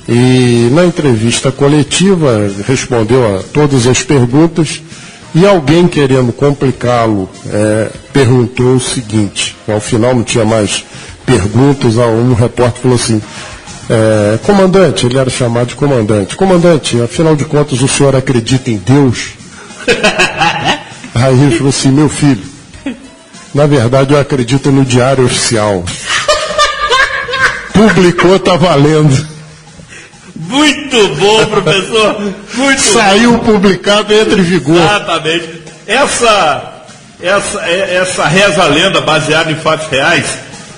e na entrevista coletiva respondeu a todas as perguntas, e alguém querendo complicá-lo perguntou o seguinte, ao final não tinha mais perguntas, um repórter falou assim, comandante, ele era chamado de comandante, afinal de contas o senhor acredita em Deus? Aí ele falou assim, meu filho, na verdade eu acredito no Diário Oficial. Publicou, tá valendo. Muito bom, professor. Muito Saiu bom. Publicado, entra em vigor. Exatamente. Essa reza-lenda baseada em fatos reais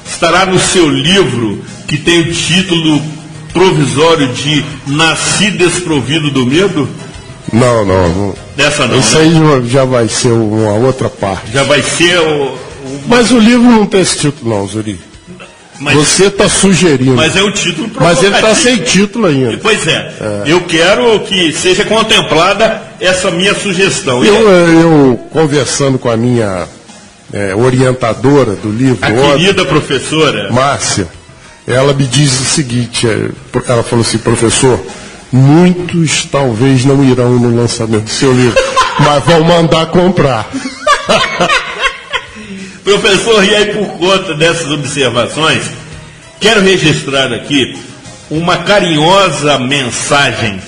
estará no seu livro, que tem o título provisório de Nasci Desprovido do Medo? Não. Dessa não. Isso aí já vai ser uma outra parte. Já vai ser Mas o livro não tem esse título não, Zuri. Você está sugerindo. Mas é um título provocativo. Mas ele está sem título ainda. Pois é. Eu quero que seja contemplada essa minha sugestão. Eu conversando com a minha orientadora do livro, querida professora Márcia, ela me diz o seguinte, ela falou assim, professor, muitos talvez não irão no lançamento do seu livro, mas vão mandar comprar. Professor, e aí por conta dessas observações, quero registrar aqui uma carinhosa mensagem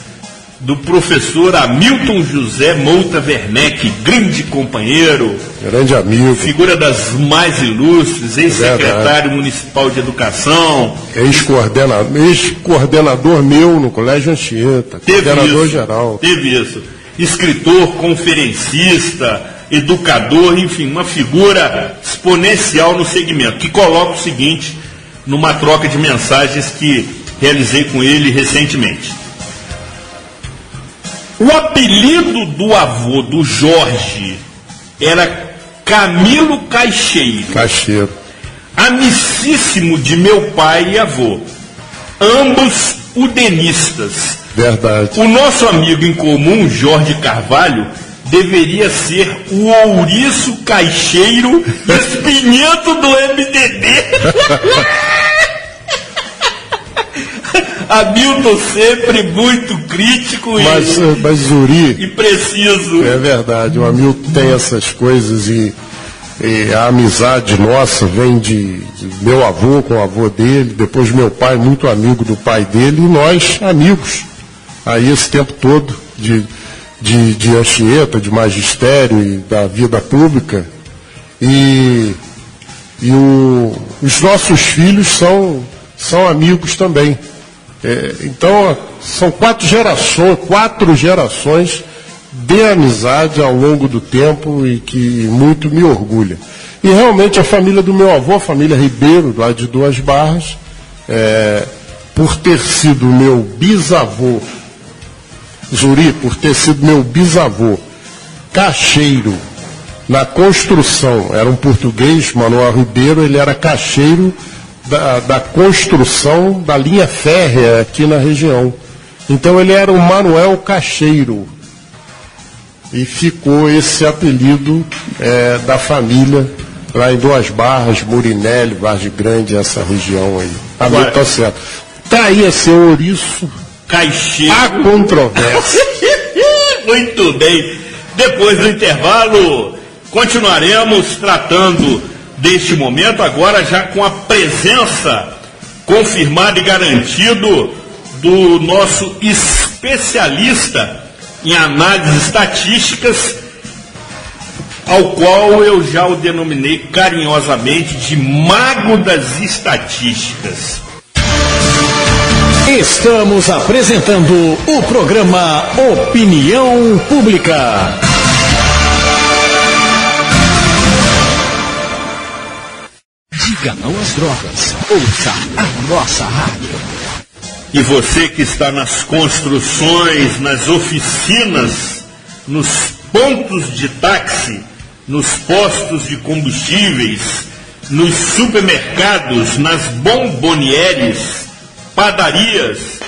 do professor Hamilton José Mouta Werneck, grande companheiro, grande amigo, figura das mais ilustres, ex-secretário municipal de educação, ex-coordenador meu no Colégio Anchieta, coordenador geral. Teve isso. Escritor, conferencista, educador, enfim, uma figura exponencial no segmento, que coloca o seguinte numa troca de mensagens que realizei com ele recentemente. O apelido do avô do Jorge era Camilo Caixeiro. Amicíssimo de meu pai e avô, ambos udenistas. Verdade. O nosso amigo em comum, Jorge Carvalho, deveria ser o ouriço caixeiro espinhento do MDB. Hamilton sempre muito crítico mas Zuri, e preciso. É verdade, o Hamilton tem essas coisas e a amizade nossa vem de meu avô com o avô dele, depois meu pai, muito amigo do pai dele, e nós amigos. Aí esse tempo todo de Anchieta, de magistério e da vida pública. E os nossos filhos são amigos também. Então, são 4 gerações de amizade ao longo do tempo e que muito me orgulha. E realmente a família do meu avô, a família Ribeiro, lá de Duas Barras, por ter sido meu bisavô, Zuri, por ter sido meu bisavô caixeiro na construção, era um português, Manuel Ribeiro, ele era caixeiro da construção da linha férrea aqui na região. Então ele era o Manuel Caixeiro. E ficou esse apelido da família lá em Duas Barras, Murinelli, Vargem Grande, essa região aí. Agora tá certo. Tá aí esse ouriço Caixeiro. A controvérsia. Muito bem. Depois do intervalo, continuaremos tratando deste momento, agora já com a presença confirmada e garantido do nosso especialista em análises estatísticas, ao qual eu já o denominei carinhosamente de mago das estatísticas. Estamos apresentando o programa Opinião Pública. Diga não às drogas. Ouça a nossa rádio. E você que está nas construções, nas oficinas, nos pontos de táxi, nos postos de combustíveis, nos supermercados, nas bombonieres, padarias,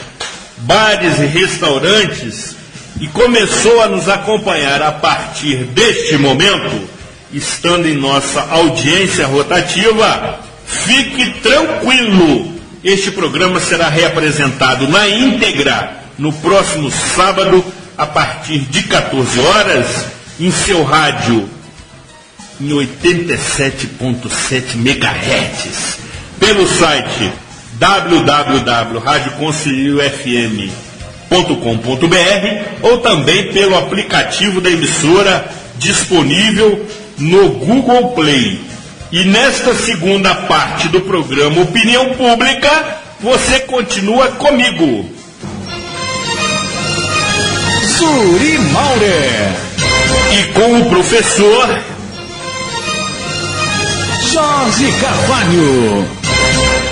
bares e restaurantes, e começou a nos acompanhar a partir deste momento, estando em nossa audiência rotativa, fique tranquilo, este programa será reapresentado na íntegra no próximo sábado, a partir de 14 horas, em seu rádio, em 87.7 MHz, pelo site www.radioconselheirofm.com.br ou também pelo aplicativo da emissora disponível no Google Play. E nesta segunda parte do programa Opinião Pública, você continua comigo, Zuri Maurer, e com o professor Jorge Carvalho,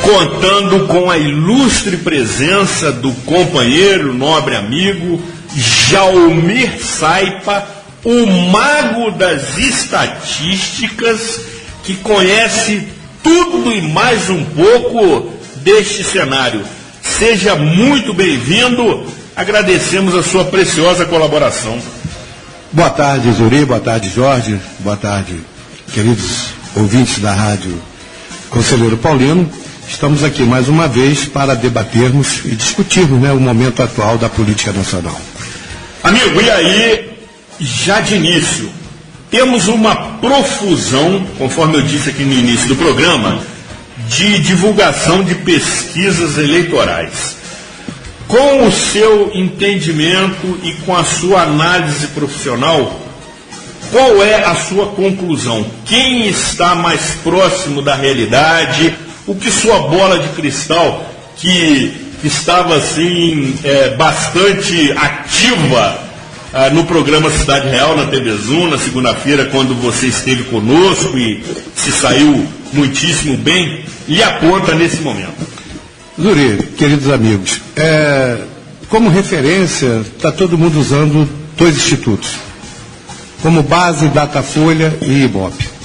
contando com a ilustre presença do companheiro, nobre amigo, Jaumir Saipa, o mago das estatísticas, que conhece tudo e mais um pouco deste cenário. Seja muito bem-vindo, agradecemos a sua preciosa colaboração. Boa tarde, Zuri, boa tarde, Jorge, boa tarde, queridos ouvintes da Rádio Conselheiro Paulino. Estamos aqui mais uma vez para debatermos e discutirmos, o momento atual da política nacional. Amigo, e aí, já de início, temos uma profusão, conforme eu disse aqui no início do programa, de divulgação de pesquisas eleitorais. Com o seu entendimento e com a sua análise profissional, qual é a sua conclusão? Quem está mais próximo da realidade? O que sua bola de cristal, que estava assim bastante ativa no programa Cidade Real, na TV Zoom, na segunda-feira, quando você esteve conosco e se saiu muitíssimo bem, lhe aponta nesse momento? Zuri, queridos amigos, como referência, está todo mundo usando dois institutos, como base Datafolha e Ibope.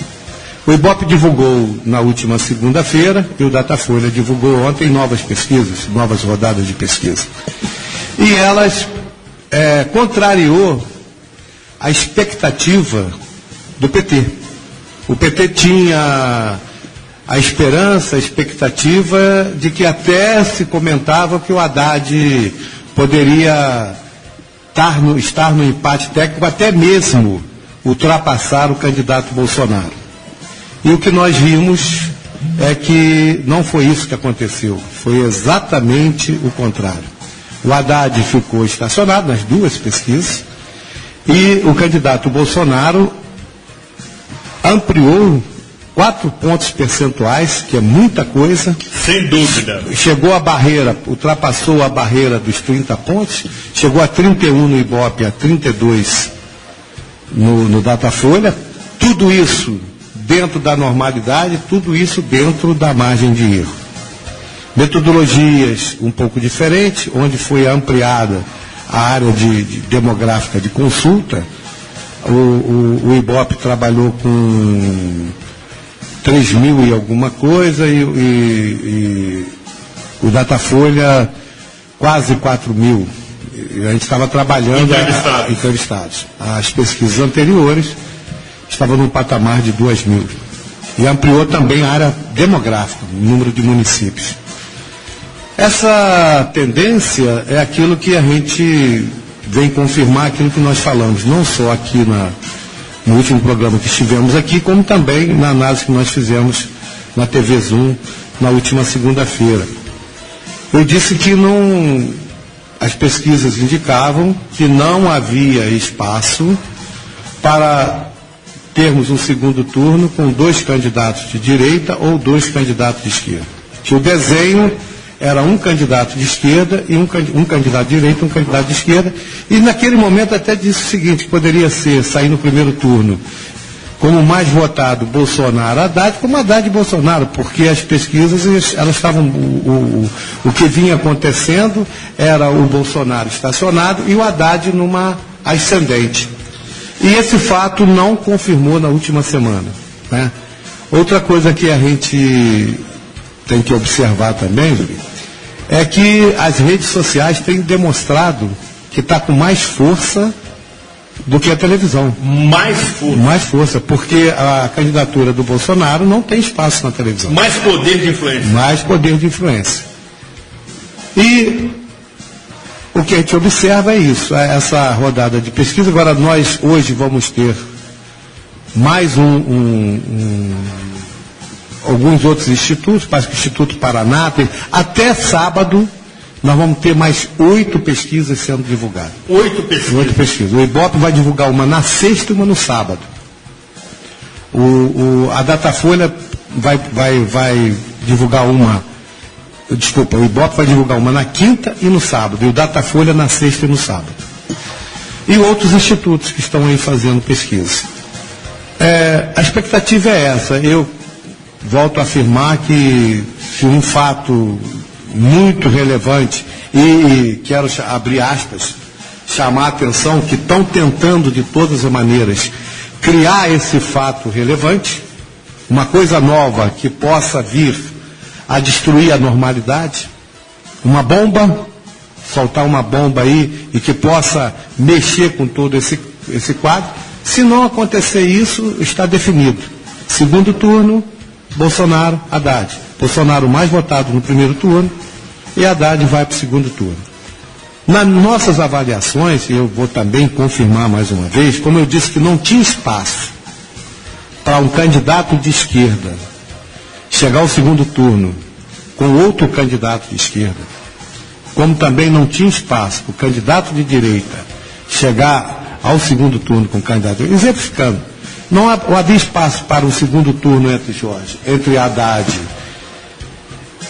O Ibope divulgou na última segunda-feira e o Datafolha divulgou ontem novas pesquisas, novas rodadas de pesquisa. E elas contrariou a expectativa do PT. O PT tinha a esperança, a expectativa de que até se comentava que o Haddad poderia estar no empate técnico, até mesmo ultrapassar o candidato Bolsonaro. E o que nós vimos é que não foi isso que aconteceu, foi exatamente o contrário. O Haddad ficou estacionado nas duas pesquisas e o candidato Bolsonaro ampliou 4 pontos percentuais, que é muita coisa. Sem dúvida. Chegou à barreira, ultrapassou a barreira dos 30 pontos, chegou a 31 no Ibope, a 32 no Datafolha. Tudo isso dentro da normalidade, tudo isso dentro da margem de erro. Metodologias um pouco diferentes, onde foi ampliada a área demográfica de consulta. O Ibope trabalhou com 3.000 e alguma coisa e o Datafolha quase 4.000. A gente estava trabalhando entrevistados. As pesquisas anteriores estavam no patamar de 2.000. E ampliou também a área demográfica, o número de municípios. Essa tendência é aquilo que a gente vem confirmar, aquilo que nós falamos, não só aqui no último programa que estivemos aqui, como também na análise que nós fizemos na TV Zoom na última segunda-feira. Eu disse que as pesquisas indicavam que não havia espaço para termos um segundo turno com 2 candidatos de direita ou 2 candidatos de esquerda. Que o desenho Era um candidato de esquerda e um candidato de direita e um candidato de esquerda. E naquele momento até disse o seguinte, que poderia sair no primeiro turno como mais votado Bolsonaro, Haddad, como Haddad e Bolsonaro, porque as pesquisas, elas estavam, o que vinha acontecendo era o Bolsonaro estacionado e o Haddad numa ascendente. E esse fato não confirmou na última semana, né? Outra coisa que a gente tem que observar também, é que as redes sociais têm demonstrado que está com mais força do que a televisão. Mais força. Mais força, porque a candidatura do Bolsonaro não tem espaço na televisão. Mais poder de influência. Mais poder de influência. E o que a gente observa é isso, essa rodada de pesquisa. Agora nós hoje vamos ter mais alguns outros institutos, parece que o Instituto Paraná, até sábado nós vamos ter mais 8 pesquisas sendo divulgadas. 8 pesquisas? 8 pesquisas. O Ibope vai divulgar uma na sexta e uma no sábado. A Datafolha vai divulgar uma, desculpa, o Ibope vai divulgar uma na quinta e no sábado, e o Datafolha na sexta e no sábado. E outros institutos que estão aí fazendo pesquisa. A expectativa é essa. Eu volto a afirmar que se um fato muito relevante, e quero abrir aspas, chamar a atenção que estão tentando de todas as maneiras criar esse fato relevante, uma coisa nova que possa vir a destruir a normalidade, uma bomba, soltar uma bomba aí e que possa mexer com todo esse quadro. Se não acontecer isso, está definido. Segundo turno, Bolsonaro, Haddad. Bolsonaro mais votado no primeiro turno e Haddad vai para o segundo turno. Nas nossas avaliações, eu vou também confirmar mais uma vez, como eu disse que não tinha espaço para um candidato de esquerda chegar ao segundo turno com outro candidato de esquerda, como também não tinha espaço para o candidato de direita chegar ao segundo turno com o candidato, exemplificando, não havia espaço para um segundo turno entre Haddad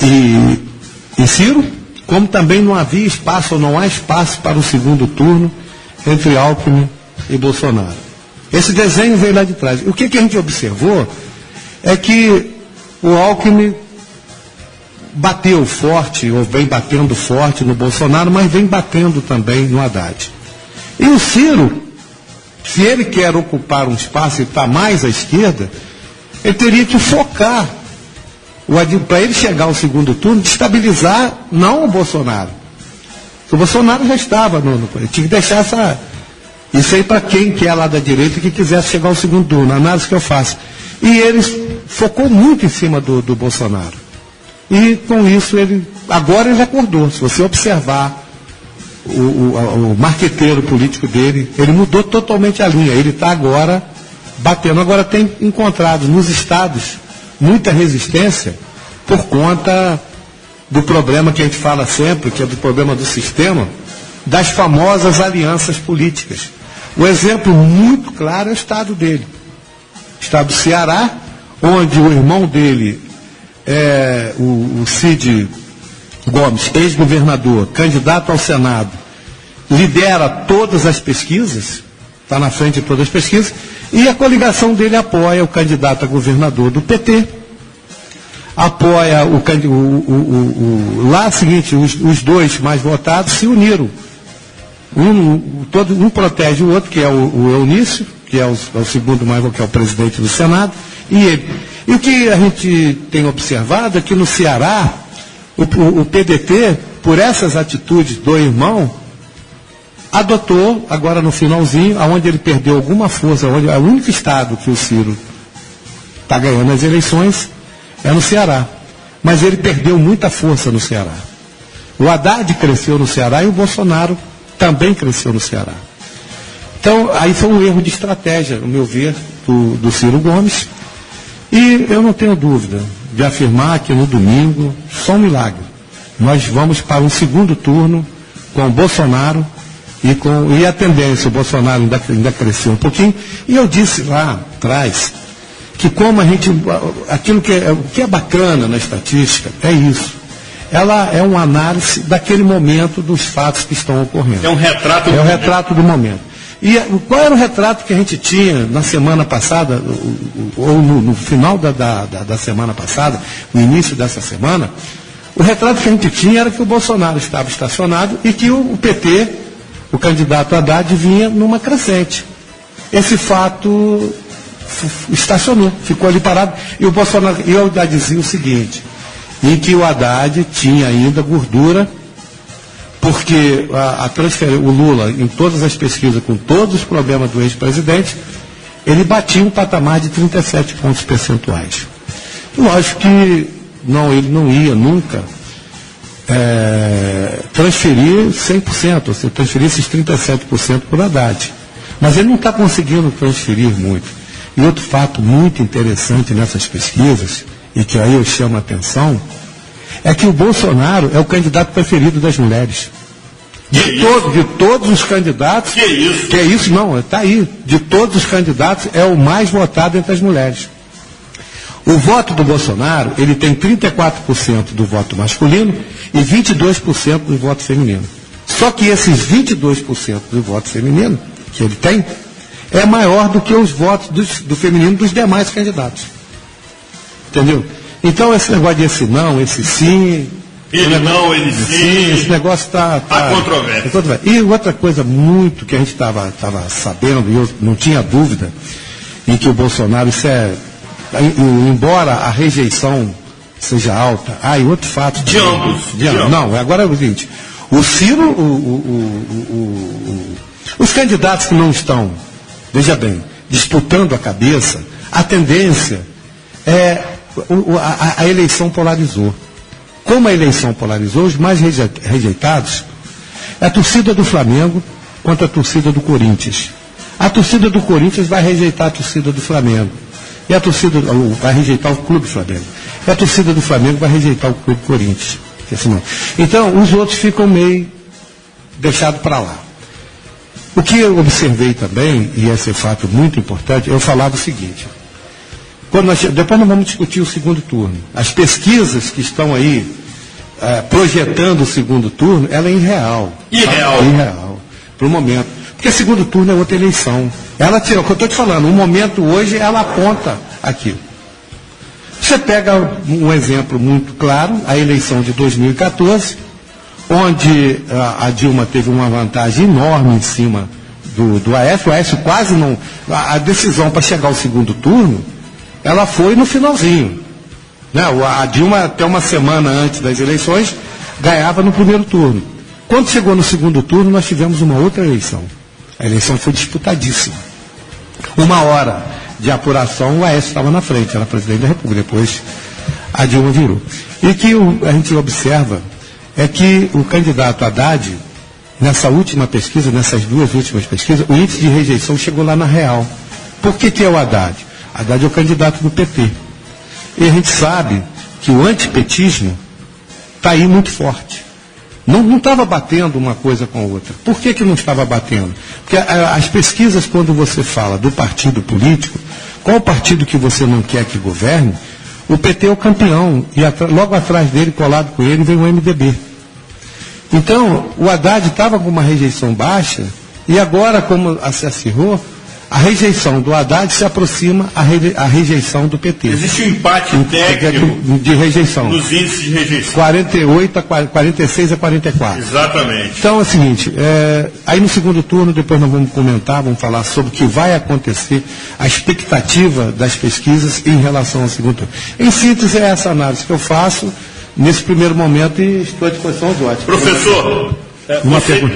e Ciro, como também não havia espaço, ou não há espaço para o segundo turno entre Alckmin e Bolsonaro. Esse desenho veio lá de trás. O que a gente observou é que o Alckmin bateu forte, ou vem batendo forte no Bolsonaro, mas vem batendo também no Haddad. E o Ciro, se ele quer ocupar um espaço e está mais à esquerda, ele teria que focar para ele chegar ao segundo turno, destabilizar não o Bolsonaro. Porque o Bolsonaro já estava ele tinha que deixar isso aí para quem quer lá da direita que quisesse chegar ao segundo turno, a análise que eu faço. E ele focou muito em cima do Bolsonaro. E com isso agora ele acordou. Se você observar o marqueteiro político dele, ele mudou totalmente a linha. Ele está agora batendo. Agora tem encontrado nos estados muita resistência por conta do problema que a gente fala sempre, que é do problema do sistema, das famosas alianças políticas. O exemplo muito claro é o estado dele. O estado do Ceará, onde o irmão dele, o Cid Gomes, ex-governador, candidato ao Senado, lidera todas as pesquisas, está na frente de todas as pesquisas, e a coligação dele apoia o candidato a governador do PT, apoia lá seguinte, os dois mais votados se uniram. Um protege o outro, que é o Eunício, que é o segundo mais, que é o presidente do Senado, e ele. E o que a gente tem observado é que no Ceará, o PDT, por essas atitudes do irmão, adotou, agora no finalzinho, aonde ele perdeu alguma força, onde é o único estado que o Ciro está ganhando as eleições, é no Ceará. Mas ele perdeu muita força no Ceará. O Haddad cresceu no Ceará e o Bolsonaro também cresceu no Ceará. Então, aí foi um erro de estratégia, no meu ver, do Ciro Gomes. E eu não tenho dúvida de afirmar que no domingo, só um milagre, nós vamos para um segundo turno com o Bolsonaro e a tendência, o Bolsonaro ainda cresceu um pouquinho. E eu disse lá atrás que como o que é bacana na estatística é isso. ela é uma análise daquele momento dos fatos que estão ocorrendo. É um retrato do retrato do momento. E qual era o retrato que a gente tinha na semana passada, ou no final da semana passada, no início dessa semana? O retrato que a gente tinha era que o Bolsonaro estava estacionado e que o PT, o candidato Haddad, vinha numa crescente. Esse fato estacionou, ficou ali parado. E o Bolsonaro, eu já dizia o seguinte, em que o Haddad tinha ainda gordura, porque o Lula, em todas as pesquisas, com todos os problemas do ex-presidente, ele batia um patamar de 37 pontos percentuais. Lógico que ele não ia nunca transferir 100%, ou seja, transferir esses 37% por Haddad. Mas ele não está conseguindo transferir muito. E outro fato muito interessante nessas pesquisas, e que aí eu chamo a atenção, é que o Bolsonaro é o candidato preferido das mulheres. De todos os candidatos. Que isso? Que é isso? Não, está aí. De todos os candidatos, é o mais votado entre as mulheres. O voto do Bolsonaro, ele tem 34% do voto masculino e 22% do voto feminino. Só que esses 22% do voto feminino que ele tem é maior do que os votos do feminino dos demais candidatos. Entendeu? Então, esse negócio de esse não, esse sim... Ele não, ele sim... Esse negócio está... Há controvérsia. E outra coisa muito que a gente estava sabendo, e eu não tinha dúvida, em que o Bolsonaro, isso embora a rejeição seja alta... e outro fato... De ambos. Não, agora é o seguinte... O Ciro, os candidatos que não estão, veja bem, disputando a cabeça, a tendência é... A eleição polarizou. Como a eleição polarizou, os mais rejeitados é a torcida do Flamengo contra a torcida do Corinthians. A torcida do Corinthians vai rejeitar a torcida do Flamengo. E a torcida vai rejeitar o Clube Flamengo. E a torcida do Flamengo vai rejeitar o Clube Corinthians. Então, os outros ficam meio deixados para lá. O que eu observei também, e esse é fato muito importante, eu falava o seguinte... Depois nós vamos discutir o segundo turno. As pesquisas que estão aí projetando o segundo turno, ela é irreal. Irreal, para o momento. Porque o segundo turno é outra eleição. Ela tira, o que eu estou te falando, o momento hoje, ela aponta aquilo. Você pega um exemplo muito claro, a eleição de 2014, onde a Dilma teve uma vantagem enorme em cima do Aécio. O Aécio quase não... A decisão para chegar ao segundo turno, ela foi no finalzinho. Né? A Dilma, até uma semana antes das eleições, ganhava no primeiro turno. Quando chegou no segundo turno, nós tivemos uma outra eleição. A eleição foi disputadíssima. 1 hora de apuração, o Aécio estava na frente, era presidente da República. Depois, a Dilma virou. E o que a gente observa é que o candidato Haddad, nessa última pesquisa, nessas duas últimas pesquisas, o índice de rejeição chegou lá na real. Por que é o Haddad? Haddad é o candidato do PT. E a gente sabe que o antipetismo está aí muito forte. Não estava batendo uma coisa com a outra. Por que não estava batendo? Porque as pesquisas, quando você fala do partido político, qual o partido que você não quer que governe, o PT é o campeão. E logo atrás dele, colado com ele, vem o MDB. Então, o Haddad estava com uma rejeição baixa, e agora, como se acirrou, a rejeição do Haddad se aproxima à rejeição do PT. Existe um empate técnico de rejeição. Nos índices de rejeição. 46 a 44. Exatamente. Então é o seguinte, aí no segundo turno, depois nós vamos comentar, vamos falar sobre o que vai acontecer, a expectativa das pesquisas em relação ao segundo turno. Em síntese, é essa análise que eu faço nesse primeiro momento e estou à disposição aos votos. Professor,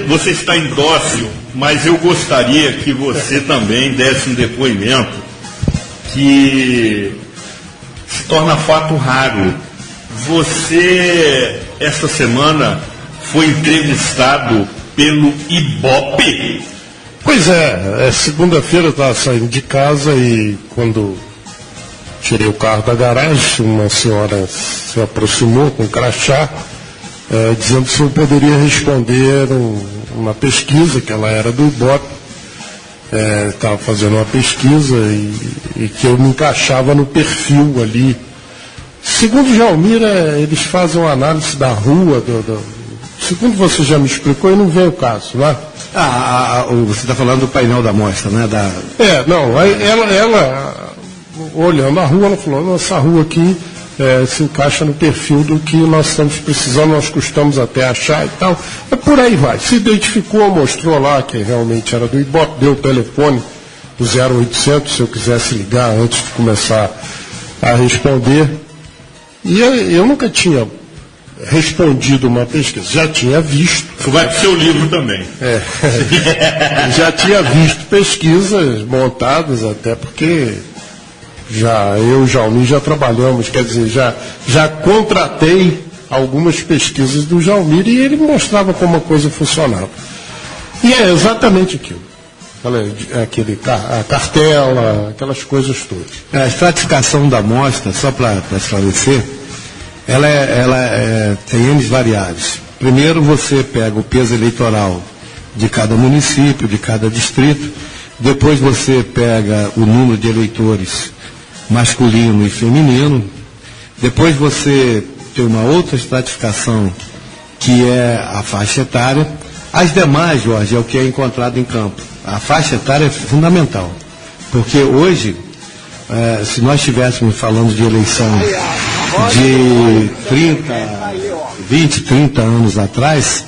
você está em dócil, mas eu gostaria que você também desse um depoimento que se torna fato raro. Você, esta semana, foi entrevistado pelo Ibope? Pois é, segunda-feira eu estava saindo de casa e quando tirei o carro da garagem, uma senhora se aproximou com um crachá, dizendo se eu poderia responder uma pesquisa, que ela era do Ibope, estava fazendo uma pesquisa e que eu me encaixava no perfil ali, Segundo o Jalmir, eles fazem uma análise da rua, segundo você já me explicou, e não vem o caso, né? Você está falando do painel da amostra, né? Não, ela olhando a rua, ela falou, essa rua aqui se encaixa no perfil do que nós estamos precisando, nós custamos até achar e tal. Por aí vai. Se identificou, mostrou lá que realmente era do Ibope, deu o telefone do 0800, se eu quisesse ligar antes de começar a responder. E eu nunca tinha respondido uma pesquisa, já tinha visto. Isso vai para o seu livro também. Já tinha visto pesquisas montadas, até porque eu e o Jalmir já trabalhamos, quer dizer, já contratei algumas pesquisas do Jalmir e ele mostrava como a coisa funcionava. E é exatamente aquilo. A cartela, aquelas coisas todas. A estratificação da amostra, só para esclarecer, ela tem N variáveis. Primeiro você pega o peso eleitoral de cada município, de cada distrito, depois você pega o número de eleitores masculino e feminino, depois você tem uma outra estratificação que é a faixa etária. As demais, Jorge, é o que é encontrado em campo. A faixa etária é fundamental, porque hoje, se nós estivéssemos falando de eleição de 20, 30 anos atrás,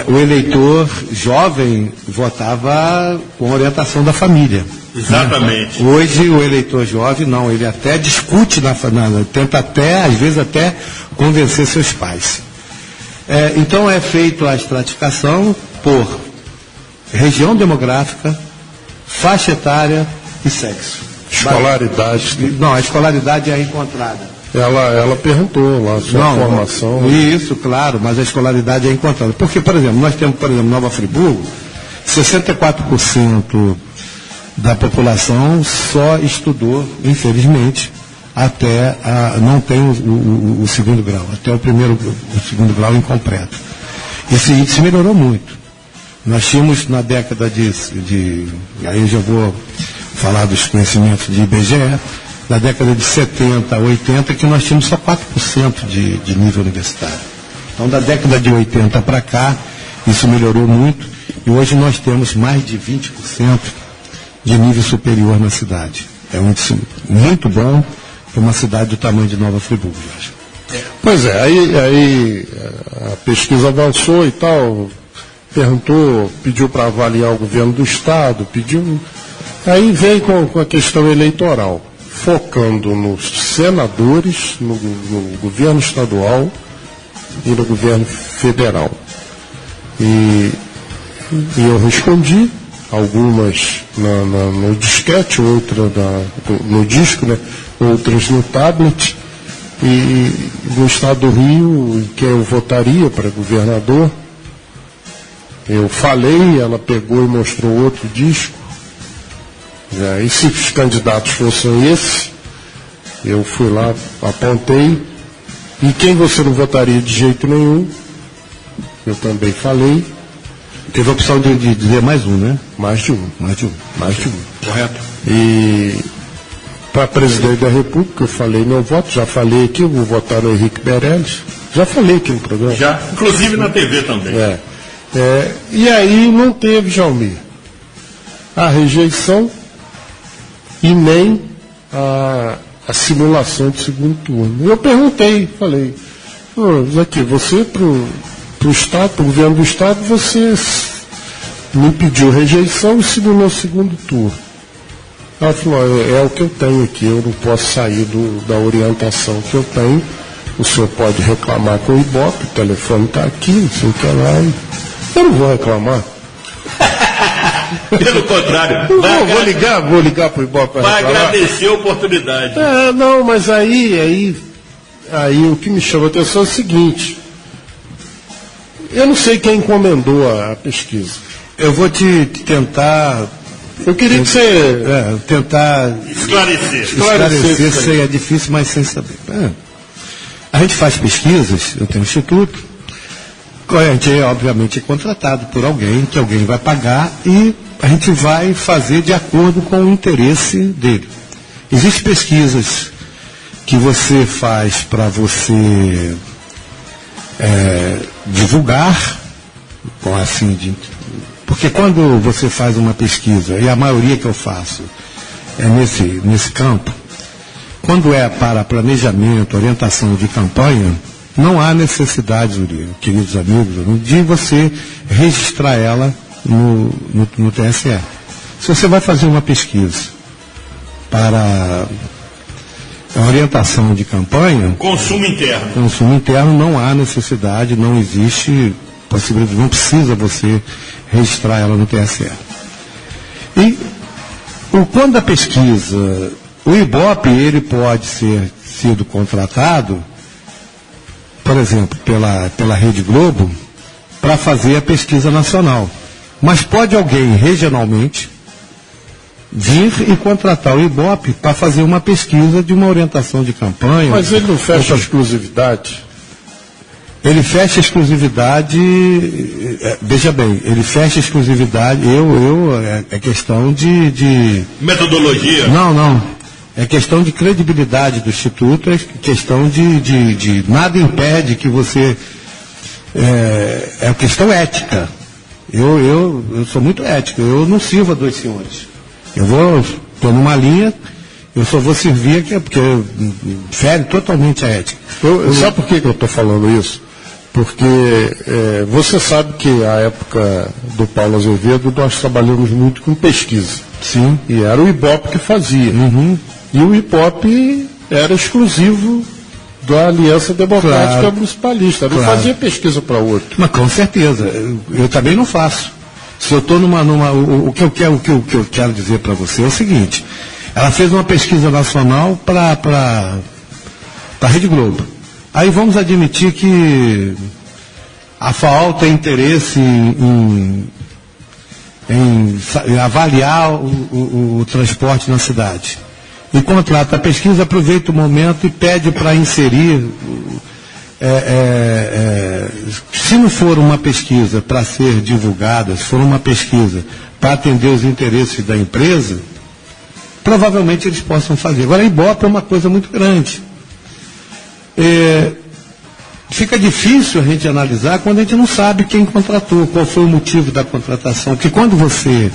o eleitor jovem votava com orientação da família. Exatamente. Hoje o eleitor jovem não, ele até discute, tenta às vezes até convencer seus pais. Então é feita a estratificação por região demográfica, faixa etária e sexo. Escolaridade. Não, a escolaridade é encontrada. Ela perguntou lá sobre a formação. Isso, claro, mas a escolaridade é encontrada. Porque, por exemplo, nós temos, Nova Friburgo, 64% da população só estudou, infelizmente, até não tem o segundo grau, até o segundo grau incompleto. Esse índice melhorou muito. Nós tínhamos na década aí eu já vou falar dos conhecimentos de IBGE, na década de 70 a 80, que nós tínhamos só 4% de nível universitário. Então, da década de 80 para cá, isso melhorou muito, e hoje nós temos mais de 20% de nível superior na cidade. É um índice muito bom para uma cidade do tamanho de Nova Friburgo, eu acho. Pois é, aí a pesquisa avançou e tal, pediu para avaliar o governo do Estado, aí veio com a questão eleitoral, focando nos senadores, no governo estadual e no governo federal. E eu respondi, algumas no disquete, outra no disco, né? Outras no tablet. E no estado do Rio, em quem eu votaria para governador, eu falei, ela pegou e mostrou outro disco. E se os candidatos fossem esse, eu fui lá, apontei. E quem você não votaria de jeito nenhum, eu também falei. Teve a opção de dizer mais um, né? Mais de um. Correto. E para presidente da República, eu falei meu voto, já falei aqui, eu vou votar no Henrique Meirelles. Já falei aqui no programa. Já, inclusive na TV também. E aí não teve, Jalmir, a rejeição e nem a simulação de segundo turno. Eu perguntei, falei, aqui, você pro Estado, pro governo do Estado, você me pediu rejeição e simulou o segundo turno. Ela falou, é o que eu tenho aqui, eu não posso sair da orientação que eu tenho, o senhor pode reclamar com o Ibope, o telefone está aqui, não sei o que lá. Eu não vou reclamar. Pelo contrário. Vou ligar para o Ibope. Vai agradecer a oportunidade. Não, mas aí o que me chama a atenção é o seguinte. Eu não sei quem encomendou a pesquisa. Eu vou te tentar... Eu queria que você... tentar... Esclarecer. Sei, é difícil, mas sem saber. A gente faz pesquisas, eu tenho um instituto, a gente obviamente é contratado por alguém, que alguém vai pagar, e a gente vai fazer de acordo com o interesse dele. Existem pesquisas que você faz para você divulgar, porque quando você faz uma pesquisa, e a maioria que eu faço é nesse campo, quando é para planejamento, orientação de campanha, não há necessidade, queridos amigos, de você registrar ela no TSE. Se você vai fazer uma pesquisa para a orientação de campanha... Consumo interno, não há necessidade, não existe possibilidade, não precisa você registrar ela no TSE. E quando a pesquisa, o IBOP, ele pode ser sido contratado, por exemplo, pela Rede Globo, para fazer a pesquisa nacional. Mas pode alguém regionalmente vir e contratar o IBOP para fazer uma pesquisa de uma orientação de campanha. Mas ele não fecha a exclusividade? Ele fecha a exclusividade, veja bem, ele fecha a exclusividade, é questão de... Metodologia? Não. É questão de credibilidade do Instituto, é questão de nada impede que você... É questão ética. Eu sou muito ético, eu não sirvo a dois senhores. Estou numa linha, eu só vou servir aqui, porque fere totalmente a ética. Sabe por que eu estou falando isso? Porque você sabe que a época do Paulo Azevedo nós trabalhamos muito com pesquisa. Sim. E era o IBOP que fazia. Uhum. E o IBOP era exclusivo da Aliança Democrática Municipalista. Não fazia pesquisa para outro. Mas com certeza. Eu também não faço. Se eu estou o que eu quero dizer para você é o seguinte: ela fez uma pesquisa nacional para a Rede Globo. Aí vamos admitir que a FAO tem interesse em avaliar o transporte na cidade. E contrata a pesquisa, aproveita o momento e pede para inserir. Se não for uma pesquisa para ser divulgada, se for uma pesquisa para atender os interesses da empresa, provavelmente eles possam fazer. Agora, a IBOP é uma coisa muito grande. Fica difícil a gente analisar quando a gente não sabe quem contratou, qual foi o motivo da contratação. Porque quando você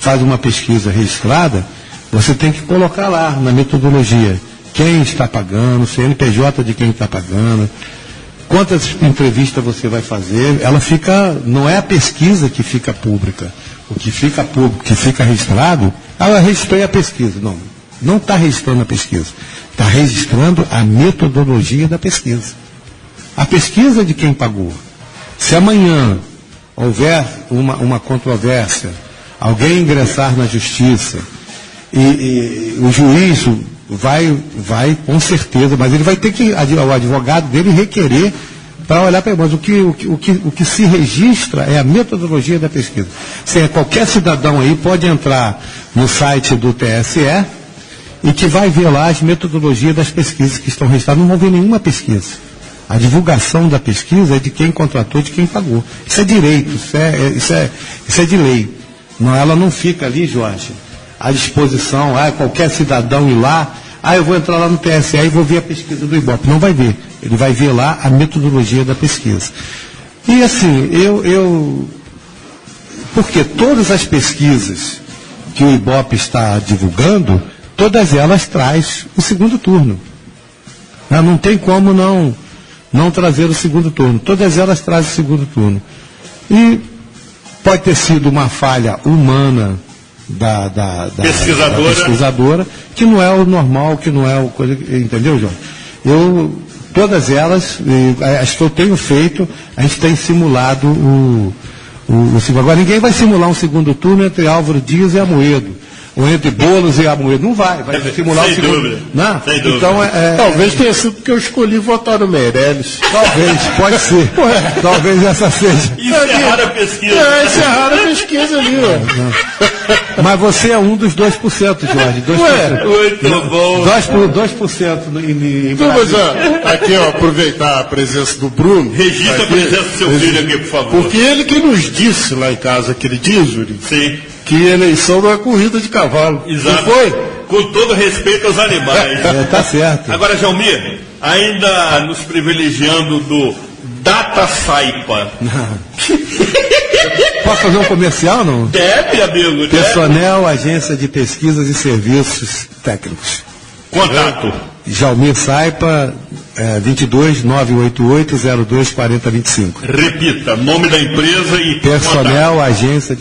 faz uma pesquisa registrada, você tem que colocar lá na metodologia quem está pagando, o CNPJ de quem está pagando, quantas entrevistas você vai fazer. Ela fica, não é a pesquisa que fica pública. O que fica público, que fica registrado, ela registrou a pesquisa. Não está registrando a pesquisa. Está registrando a metodologia da pesquisa. A pesquisa de quem pagou. Se amanhã houver uma controvérsia, alguém ingressar na justiça, e o juiz vai com certeza, mas ele vai ter que, o advogado dele requerer para olhar para ele. Mas o que se registra é a metodologia da pesquisa. Qualquer cidadão aí pode entrar no site do TSE e que vai ver lá as metodologias das pesquisas que estão registradas. Não vão ver nenhuma pesquisa. A divulgação da pesquisa é de quem contratou, de quem pagou. Isso é direito, isso é de lei. Não, ela não fica ali, Jorge, à disposição, qualquer cidadão ir lá, eu vou entrar lá no TSE e vou ver a pesquisa do IBOP. Não vai ver. Ele vai ver lá a metodologia da pesquisa. E assim, porque todas as pesquisas que o IBOP está divulgando, todas elas traz o segundo turno. Não tem como não trazer o segundo turno. Todas elas trazem o segundo turno. E pode ter sido uma falha humana da pesquisadora, que não é o normal, que não é o coisa. Entendeu, João? Todas elas, as que eu tenho feito, a gente tem simulado o segundo. Agora, ninguém vai simular um segundo turno entre Álvaro Dias e Amoedo. Ou entre Boulos e Amoedo. Não vai simular o segundo. Dúvida. Não? Sem dúvida. Então, talvez tenha sido porque eu escolhi votar no Meirelles. Talvez, pode ser. Talvez essa seja. Encerraram a pesquisa. Encerraram a pesquisa ali, Mas você é um dos 2%, Jorge. 2%. Muito bom. 2% em Brasília. Mas, aqui, aproveitar a presença do Bruno. Registra a presença do seu filho aqui, por favor. Porque ele que nos disse lá em casa aquele dia, Zuri. Sim. Que eleição não é corrida de cavalo. Exato. Não foi? Com todo respeito aos animais. Tá certo. Agora, Jalmir, ainda nos privilegiando do Data Saipa. Posso fazer um comercial, não? Deve, amigo. Personnel, Agência de Pesquisas e Serviços Técnicos. Contato. Jalmir Saipa, 22 988 02 40 25. Repita, nome da empresa e Personnel, Agência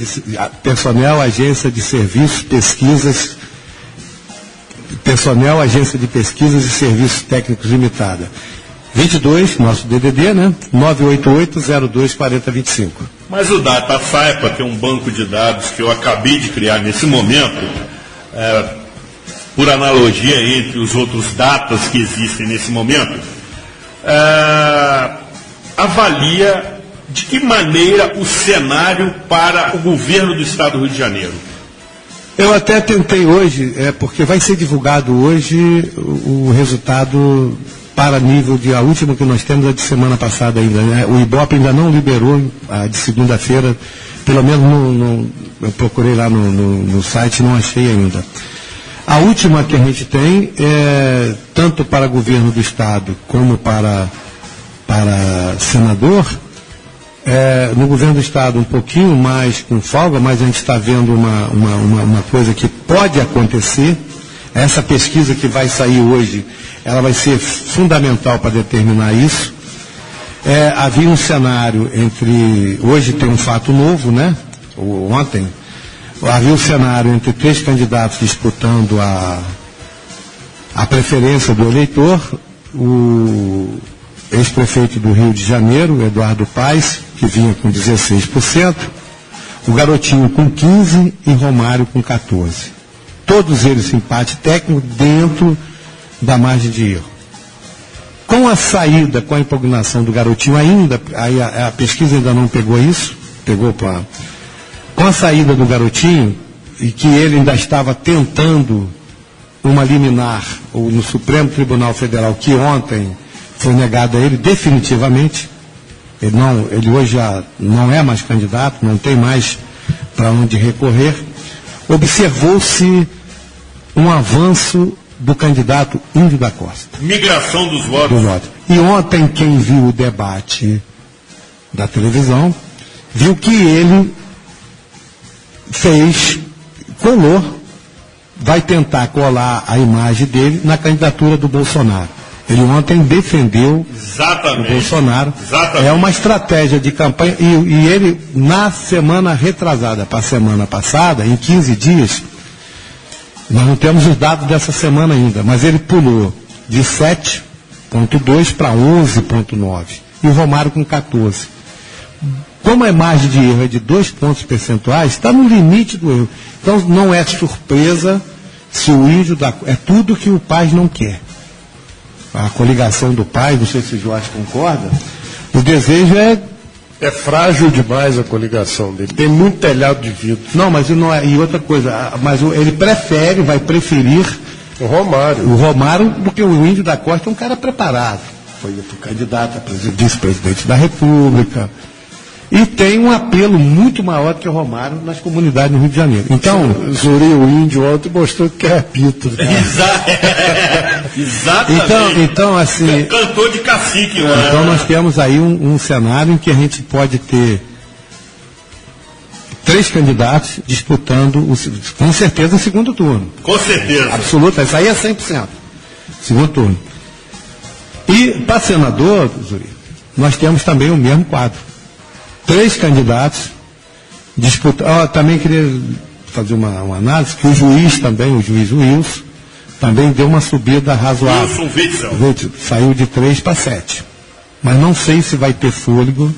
de Serviços, Pesquisas. Personnel, Agência de Pesquisas e Serviços Técnicos Limitada. 22, nosso DDD, né? 988 02 40 25. Mas o Data Saipa, que é um banco de dados que eu acabei de criar nesse momento, por analogia entre os outros datas que existem nesse momento, avalia de que maneira o cenário para o governo do Estado do Rio de Janeiro. Eu até tentei hoje, porque vai ser divulgado hoje o resultado para nível a última que nós temos, a de semana passada ainda, né? O Ibope ainda não liberou a de segunda-feira, pelo menos eu procurei lá no site, não achei ainda. A última que a gente tem, tanto para governo do Estado como para senador, no governo do Estado um pouquinho mais com folga, mas a gente está vendo uma coisa que pode acontecer. Essa pesquisa que vai sair hoje, ela vai ser fundamental para determinar isso. Havia um cenário hoje tem um fato novo, né? Ontem, havia um cenário entre 3 candidatos disputando a preferência do eleitor, o ex-prefeito do Rio de Janeiro, Eduardo Paes, que vinha com 16%, o Garotinho com 15% e Romário com 14%. Todos eles empate técnico dentro da margem de erro. Com a saída, com a impugnação do Garotinho, a pesquisa ainda não pegou isso, com a saída do Garotinho, e que ele ainda estava tentando uma liminar no Supremo Tribunal Federal, que ontem foi negada a ele definitivamente, ele hoje já não é mais candidato, não tem mais para onde recorrer, observou-se um avanço do candidato Índio da Costa. Migração dos votos. E ontem, quem viu o debate da televisão, viu que ele vai tentar colar a imagem dele na candidatura do Bolsonaro. Ele ontem defendeu o Bolsonaro. Exatamente. É uma estratégia de campanha. E ele, na semana retrasada para a semana passada, em 15 dias, nós não temos os dados dessa semana ainda, mas ele pulou de 7,2 para 11,9. E o Romário com 14. Como a margem de erro é de 2 pontos percentuais, está no limite do erro. Então não é surpresa se o Índio é tudo que o Paes não quer. A coligação do Paes, não sei se o Jorge concorda, o desejo é frágil demais a coligação dele, tem muito telhado de vidro. Não, mas não é, e outra coisa, mas ele vai preferir o Romário, porque o Índio da Costa é um cara preparado. Foi candidato a vice-presidente da República. E tem um apelo muito maior do que o Romário nas comunidades no Rio de Janeiro. Então, Zuri, o Índio ontem mostrou que é apito. Exatamente. Então, assim... Cantor de cacique. Então nós temos aí um cenário em que a gente pode ter 3 candidatos disputando, com certeza, o segundo turno. Com certeza. Absoluta, isso aí é 100%. Segundo turno. E, para senador, Zuri, nós temos também o mesmo quadro. 3 candidatos disputando. Também queria fazer uma análise, que o juiz Wilson, também deu uma subida razoável. Wilson Witzel. Saiu de 3 para 7. Mas não sei se vai ter fôlego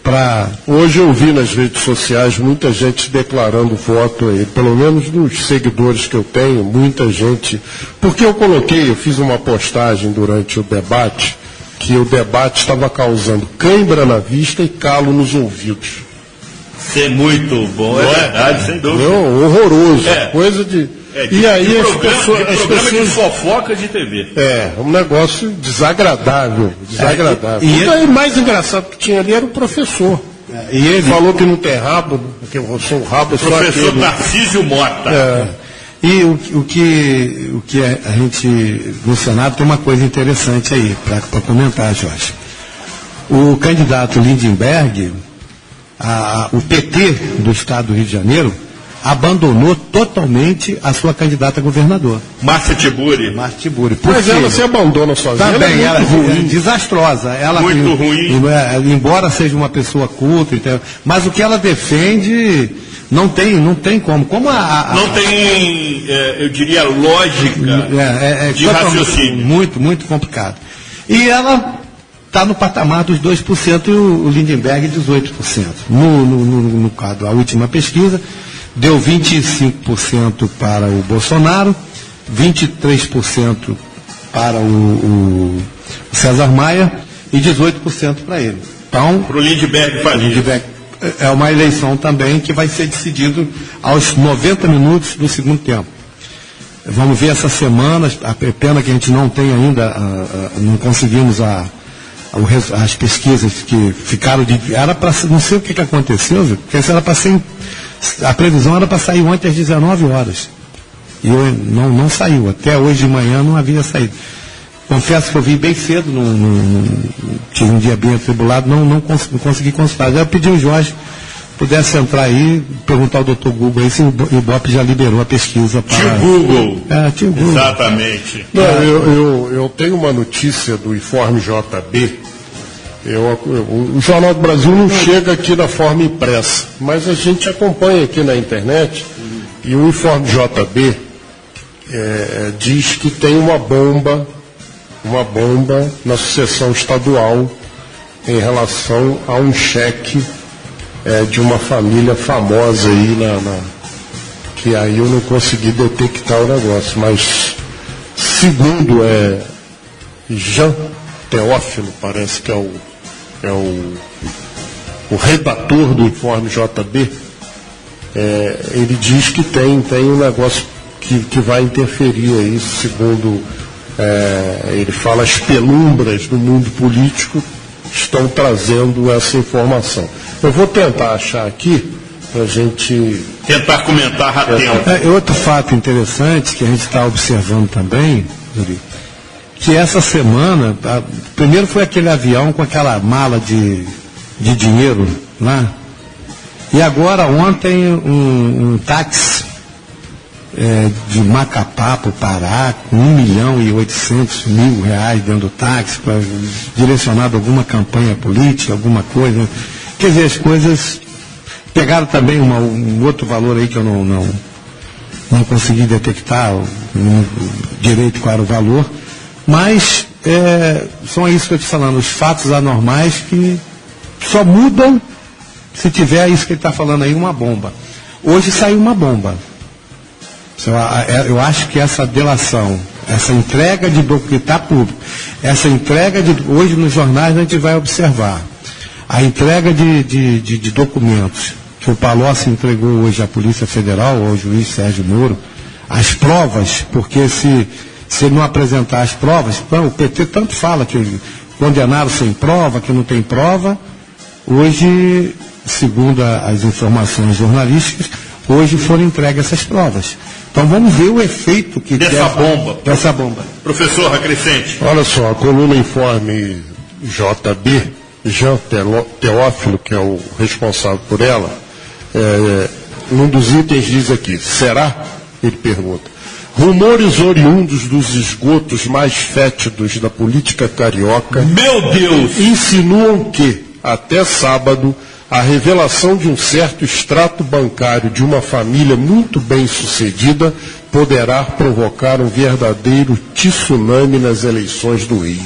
para... Hoje eu vi nas redes sociais muita gente declarando voto a ele, pelo menos nos seguidores que eu tenho, muita gente. Porque eu fiz uma postagem durante o debate, que o debate estava causando cãibra na vista e calo nos ouvidos. Isso é muito bom, é verdade, sem dúvida. Horroroso, coisa de... E aí as pessoas de fofoca de TV. Um negócio desagradável. E aí, mais engraçado que tinha ali era o professor. E ele falou que não tem rabo, porque eu sou o rabo, o professor Tarcísio Mota. E o que a gente, no Senado, tem uma coisa interessante aí, para comentar, Jorge. O candidato Lindenberg, o PT do Estado do Rio de Janeiro, abandonou totalmente a sua candidata a governador. Márcia Tiburi. Mas ela se abandona sozinha. Também, ela é ruim. Desastrosa. Ela, muito ruim. Embora seja uma pessoa culta, mas o que ela defende não tem como. Não tem, eu diria, lógica de raciocínio. Muito complicado. E ela está no patamar dos 2% e o Lindenberg 18%. No quadro, a última pesquisa, deu 25% para o Bolsonaro, 23% para o César Maia e 18% para ele. Então, para o Lindenberg é uma eleição também que vai ser decidido aos 90 minutos do segundo tempo. Vamos ver essa semana, a pena que a gente não tem ainda, não conseguimos as pesquisas que ficaram era para, não sei o que aconteceu, viu? Porque era para ser, a previsão era para sair ontem às 19 horas. E não saiu, até hoje de manhã não havia saído. Confesso que eu vi bem cedo, tive um dia bem atribulado, não consegui consultar. Eu pedi ao Jorge pudesse entrar aí, perguntar ao doutor Google aí se o Ibope já liberou a pesquisa para... Tio Google. Exatamente. Não, eu tenho uma notícia do Informe JB. O Jornal do Brasil não chega aqui na forma impressa, mas a gente acompanha aqui na internet, e o Informe JB diz que tem uma bomba na sucessão estadual em relação a um cheque de uma família famosa aí, que aí eu não consegui detectar o negócio, mas segundo Jean Teófilo, parece que é o redator do Informe JB, ele diz que tem um negócio que vai interferir aí, segundo ele fala, as penumbras do mundo político estão trazendo essa informação. Eu vou tentar achar aqui, para a gente... tentar comentar rapidinho. Outro fato interessante que a gente está observando também, Yuri, que essa semana, primeiro foi aquele avião com aquela mala de dinheiro lá, e agora ontem um táxi de Macapá para o Pará, com 1.800.000 reais dentro do táxi, direcionado a alguma campanha política, alguma coisa. Quer dizer, as coisas pegaram também um outro valor aí que eu não consegui detectar direito qual era o valor, mas são isso que eu estou falando, os fatos anormais que só mudam se tiver isso que ele está falando aí, uma bomba. Hoje saiu uma bomba. Eu acho que essa delação, essa entrega de documento, está público, essa entrega hoje nos jornais a gente vai observar, a entrega de documentos que o Palocci entregou hoje à Polícia Federal, ao juiz Sérgio Moro, as provas, porque se ele não apresentar as provas, então, o PT tanto fala que condenaram sem prova, que não tem prova, hoje, segundo as informações jornalísticas, hoje foram entregues essas provas. Então vamos ver o efeito que dessa bomba. Professor, acrescente. Olha só, a coluna Informe JB, Jean Teófilo, que é o responsável por ela, num dos itens diz aqui, será? Ele pergunta. Rumores oriundos dos esgotos mais fétidos da política carioca, meu Deus, insinuam que, até sábado, a revelação de um certo extrato bancário de uma família muito bem sucedida poderá provocar um verdadeiro tsunami nas eleições do Rio.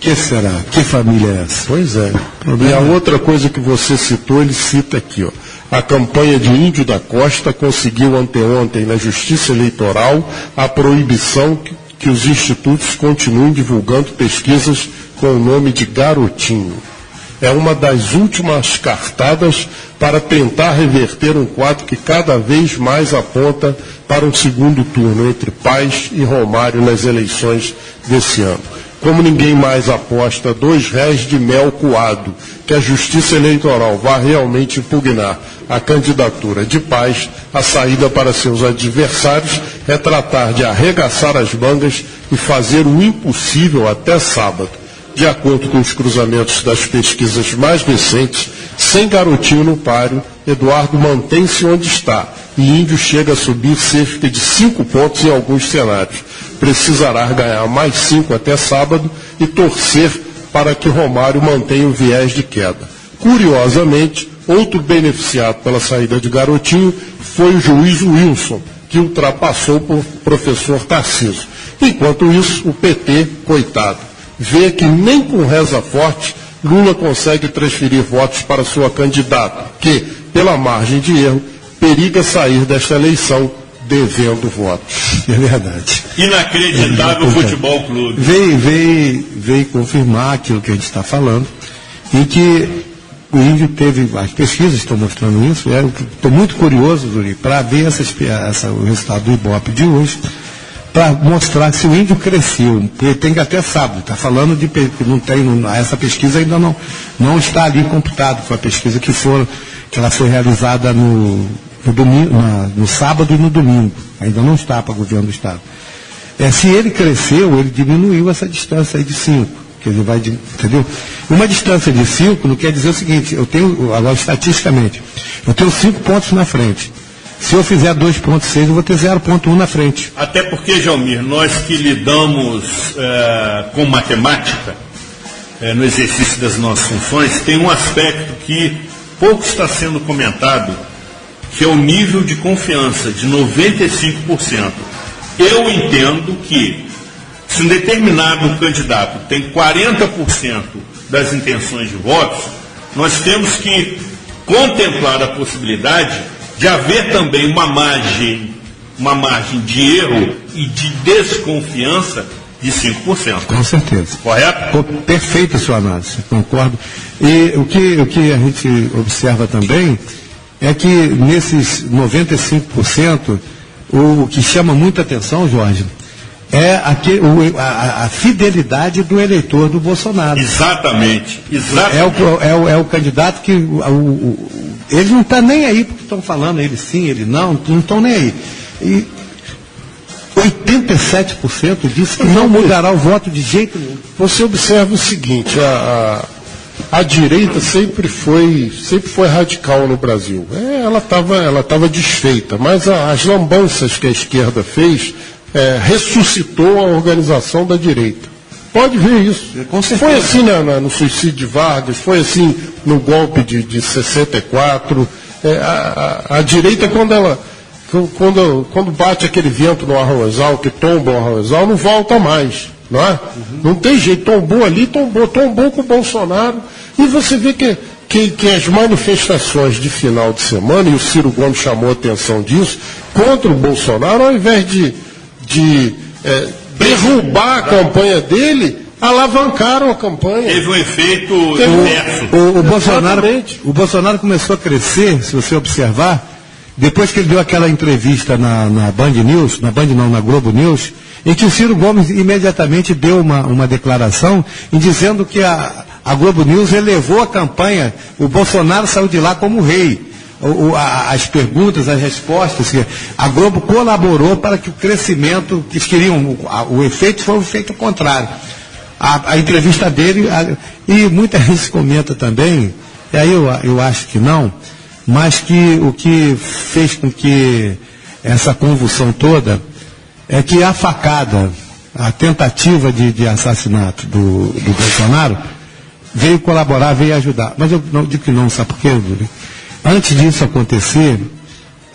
Que será? Que família é essa? Pois é. E a outra coisa que você citou, ele cita aqui, ó. A campanha de Índio da Costa conseguiu anteontem na Justiça Eleitoral a proibição que os institutos continuem divulgando pesquisas com o nome de Garotinho. É uma das últimas cartadas para tentar reverter um quadro que cada vez mais aponta para um segundo turno entre Paz e Romário nas eleições desse ano. como ninguém mais aposta R$2 de mel coado, que a Justiça Eleitoral vá realmente impugnar a candidatura de Paz, a saída para seus adversários é tratar de arregaçar as mangas e fazer o impossível até sábado. De acordo com os cruzamentos das pesquisas mais recentes, sem Garotinho no páreo, Eduardo mantém-se onde está e Índio chega a subir cerca de 5 pontos em alguns cenários. Precisará ganhar mais 5 até sábado e torcer para que Romário mantenha o viés de queda. Curiosamente, outro beneficiado pela saída de Garotinho foi o juiz Wilson, que ultrapassou o professor Tarcísio. Enquanto isso, o PT, coitado, vê que nem com reza forte Lula consegue transferir votos para sua candidata, que, pela margem de erro, periga sair desta eleição devendo votos. É verdade. Inacreditável futebol clube. Veio confirmar aquilo que a gente está falando, e que o Índio teve, as pesquisas estão mostrando isso, estou muito curioso, Zuri, para ver o resultado do Ibope de hoje, para mostrar se o Índio cresceu, porque tem que até sábado, está falando de que não tem, essa pesquisa ainda não está ali computada, foi a pesquisa que ela foi realizada no domingo, no sábado e no domingo, ainda não está para o governo do Estado. Se ele cresceu, ele diminuiu essa distância aí de 5, que ele vai, entendeu? Uma distância de 5 não quer dizer o seguinte, agora estatisticamente, eu tenho 5 pontos na frente. Se eu fizer 2,6, eu vou ter 0,1 na frente. Até porque, Jalmir, nós que lidamos com matemática, no exercício das nossas funções, tem um aspecto que pouco está sendo comentado, que é o nível de confiança de 95%. Eu entendo que, se um determinado candidato tem 40% das intenções de votos, nós temos que contemplar a possibilidade de haver também uma margem de erro e de desconfiança de 5%. Com certeza. Correto? Perfeita a sua análise, concordo. E o que a gente observa também é que nesses 95%, o que chama muita atenção, Jorge, é a fidelidade do eleitor do Bolsonaro. Exatamente. É o candidato que ele não está nem aí porque estão falando, ele sim, ele não estão nem aí. E 87% disse que não mudará o voto de jeito nenhum. Você observa o seguinte, a direita sempre foi radical no Brasil. Ela estava desfeita, mas as lambanças que a esquerda fez ressuscitou a organização da direita. Pode ver isso. Foi assim no suicídio de Vargas, foi assim no golpe de 64. A direita, quando bate aquele vento no arrozal, que tomba o arrozal, não volta mais. Não é? Não tem jeito, tombou ali, tombou com o Bolsonaro. E você vê que as manifestações de final de semana, e o Ciro Gomes chamou a atenção disso, contra o Bolsonaro, ao invés de derrubar a campanha dele, alavancaram a campanha. Teve um efeito inverso. O Bolsonaro começou a crescer, se você observar, depois que ele deu aquela entrevista na Band News, na Globo News, em que o Ciro Gomes imediatamente deu uma declaração dizendo que a Globo News elevou a campanha, o Bolsonaro saiu de lá como rei. As perguntas, as respostas, a Globo colaborou para que o crescimento, que queriam, o efeito foi o efeito contrário. A entrevista dele, e muita gente comenta também, e aí eu acho que não, mas que o que fez com que essa convulsão toda é que a facada, a tentativa de assassinato do Bolsonaro, veio colaborar, veio ajudar. Mas eu não digo que não, sabe por quê, Júlio? Antes disso acontecer,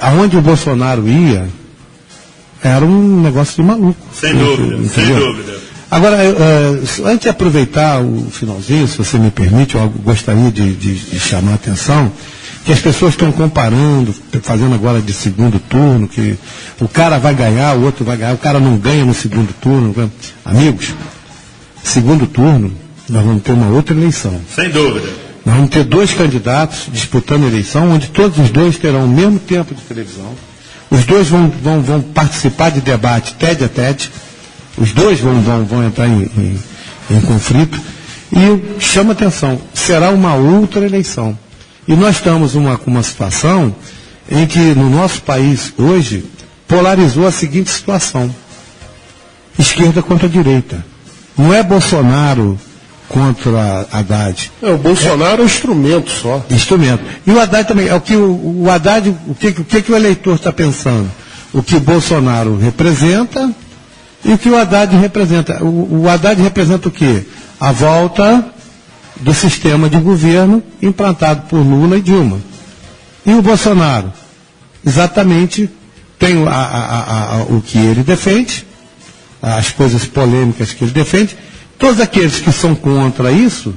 aonde o Bolsonaro ia, era um negócio de maluco. Sem dúvida, sem dúvida. Agora, antes de aproveitar o finalzinho, se você me permite, eu gostaria de chamar a atenção, que as pessoas estão comparando, fazendo agora de segundo turno, que o cara vai ganhar, o outro vai ganhar, o cara não ganha no segundo turno. Amigos, segundo turno, nós vamos ter uma outra eleição. Sem dúvida. Nós vamos ter 2 candidatos disputando a eleição, onde todos os 2 terão o mesmo tempo de televisão. Os 2 vão participar de debate tete a tete. Os 2 vão entrar em conflito. E chama atenção, será uma outra eleição. E nós estamos com uma situação em que no nosso país hoje polarizou a seguinte situação: esquerda contra direita. Não é Bolsonaro contra Haddad. O Bolsonaro é um instrumento só. Instrumento. E o Haddad também. É o que o Haddad, o que o eleitor está pensando? O que Bolsonaro representa e o que o Haddad representa. O Haddad representa o quê? A volta do sistema de governo implantado por Lula e Dilma. E o Bolsonaro? Exatamente tem o que ele defende, as coisas polêmicas que ele defende. Todos aqueles que são contra isso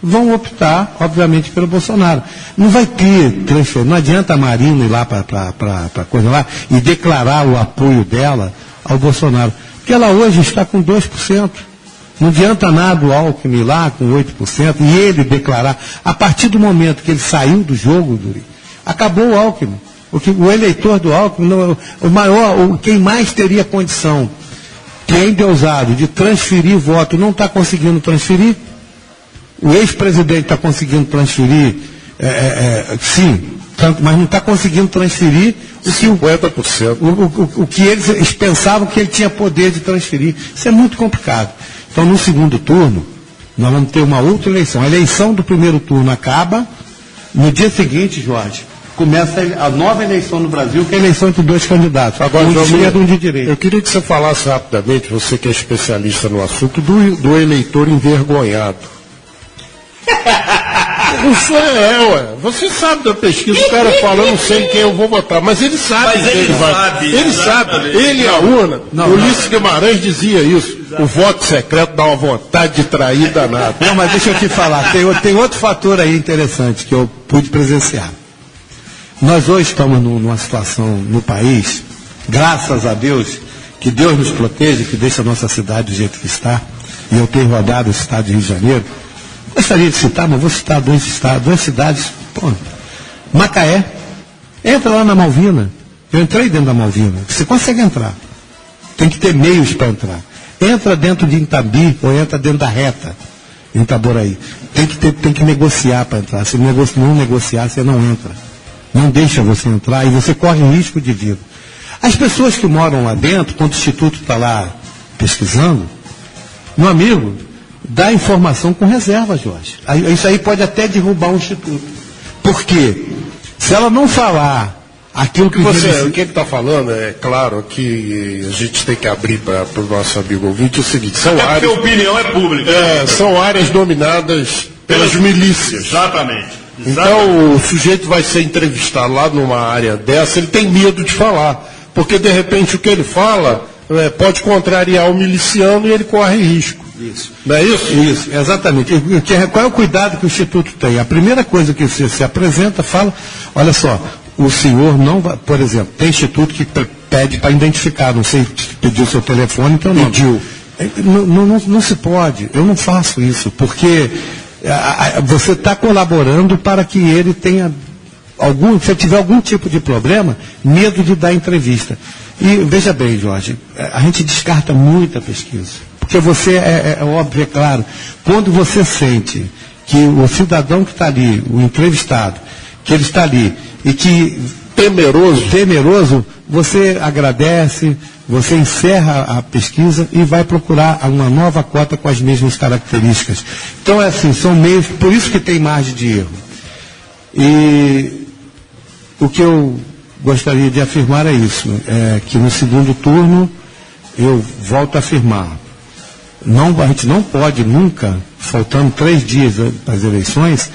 vão optar, obviamente, pelo Bolsonaro. Não vai ter transferência, não adianta a Marina ir lá para coisa lá e declarar o apoio dela ao Bolsonaro. Porque ela hoje está com 2%. Não adianta nada o Alckmin ir lá com 8% e ele declarar. A partir do momento que ele saiu do jogo, Duri, acabou o Alckmin. O eleitor do Alckmin, quem mais teria condição, que é endeusado, de transferir voto, não está conseguindo transferir. O ex-presidente está conseguindo transferir, sim, mas não está conseguindo transferir o que 50%. O que eles pensavam que ele tinha poder de transferir. Isso é muito complicado. Então, no segundo turno, nós vamos ter uma outra eleição. A eleição do primeiro turno acaba, no dia seguinte, Jorge, começa a nova eleição no Brasil, que é a eleição entre dois candidatos, agora, um de esquerda e um de direita. Eu queria que você falasse rapidamente, você que é especialista no assunto, do eleitor envergonhado. Você sabe da pesquisa, o cara fala, eu não sei em quem eu vou votar, mas ele sabe quem ele vai. Ele sabe, ele e a urna. Ulisses Guimarães dizia isso. O voto secreto dá uma vontade de trair danado. Não, mas deixa eu te falar, tem outro fator aí interessante que eu pude presenciar. Nós hoje estamos numa situação no país, graças a Deus, que Deus nos proteja, que deixa a nossa cidade do jeito que está, e eu tenho rodado o estado de Rio de Janeiro. Gostaria de citar, mas vou citar duas cidades. Macaé, entra lá na Malvina. Eu entrei dentro da Malvina. Você consegue entrar. Tem que ter meios para entrar. Entra dentro de Itambi ou entra dentro da reta, em Itaboraí. Tem que negociar para entrar. Se não negociar, você não entra. Não deixa você entrar e você corre risco de vida. As pessoas que moram lá dentro, quando o Instituto está lá pesquisando, meu amigo, dá informação com reserva, Jorge. Isso aí pode até derrubar o Instituto. Por quê? Se ela não falar aquilo que o que ele está falando, é claro que a gente tem que abrir para o nosso amigo ouvinte o seguinte, são áreas... Porque a opinião é pública. São áreas dominadas pelas milícias. Exatamente. Então o sujeito vai ser entrevistado lá numa área dessa, ele tem medo de falar, porque de repente o que ele fala pode contrariar o miliciano e ele corre risco. Isso. Não é isso? Isso, exatamente. Qual é o cuidado que o Instituto tem? A primeira coisa que você se apresenta, fala, olha só, o senhor não vai, por exemplo, tem instituto que pede para identificar, não sei, pediu seu telefone, então não. Pediu. Não se pode, eu não faço isso, porque você está colaborando para que ele tenha se tiver algum tipo de problema, medo de dar entrevista. E veja bem, Jorge, a gente descarta muita pesquisa. Porque você, é óbvio, é claro, quando você sente que o cidadão que está ali, o entrevistado, que ele está ali, e que temeroso, você agradece, você encerra a pesquisa e vai procurar uma nova cota com as mesmas características. Então, é assim, são meios, por isso que tem margem de erro. E o que eu gostaria de afirmar é isso, que no segundo turno, eu volto a afirmar, a gente não pode nunca, faltando 3 dias para as eleições,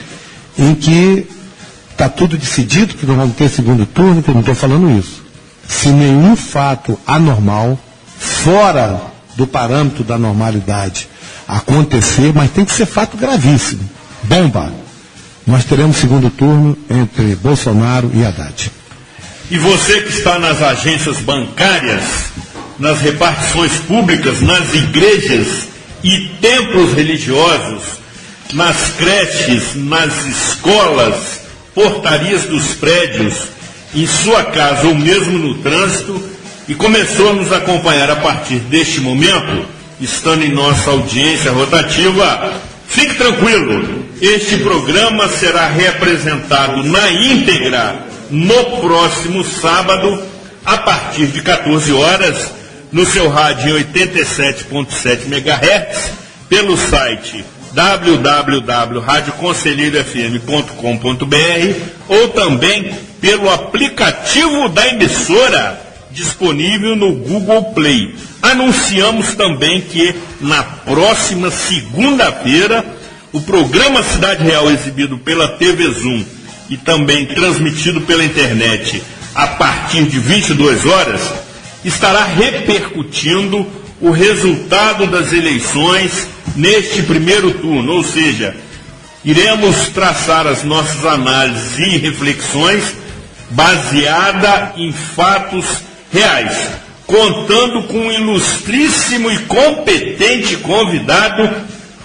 em que está tudo decidido, que não vamos ter segundo turno, que eu não estou falando isso. Se nenhum fato anormal, fora do parâmetro da normalidade, acontecer, mas tem que ser fato gravíssimo, bomba, nós teremos segundo turno entre Bolsonaro e Haddad. E você que está nas agências bancárias, nas repartições públicas, nas igrejas e templos religiosos, nas creches, nas escolas, portarias dos prédios, em sua casa ou mesmo no trânsito, e começou a nos acompanhar a partir deste momento, estando em nossa audiência rotativa, fique tranquilo, este programa será reapresentado na íntegra no próximo sábado, a partir de 14 horas, no seu rádio em 87.7 MHz, pelo site www.radioconselheirofm.com.br ou também pelo aplicativo da emissora, disponível no Google Play. Anunciamos também que na próxima segunda-feira, o programa Cidade Real, exibido pela TV Zoom e também transmitido pela internet a partir de 22 horas, estará repercutindo o resultado das eleições neste primeiro turno, ou seja, iremos traçar as nossas análises e reflexões baseada em fatos reais, contando com um ilustríssimo e competente convidado,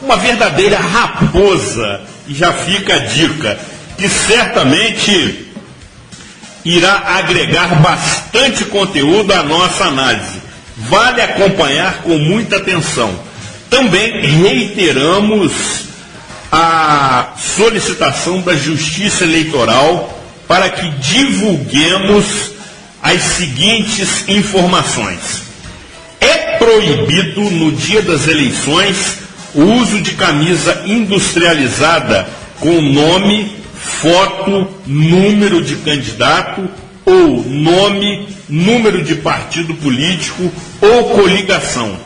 uma verdadeira raposa, e já fica a dica, que certamente irá agregar bastante conteúdo à nossa análise. Vale acompanhar com muita atenção. Também reiteramos a solicitação da Justiça Eleitoral para que divulguemos as seguintes informações. É proibido no dia das eleições o uso de camisa industrializada com nome, foto, número de candidato ou nome, número de partido político ou coligação.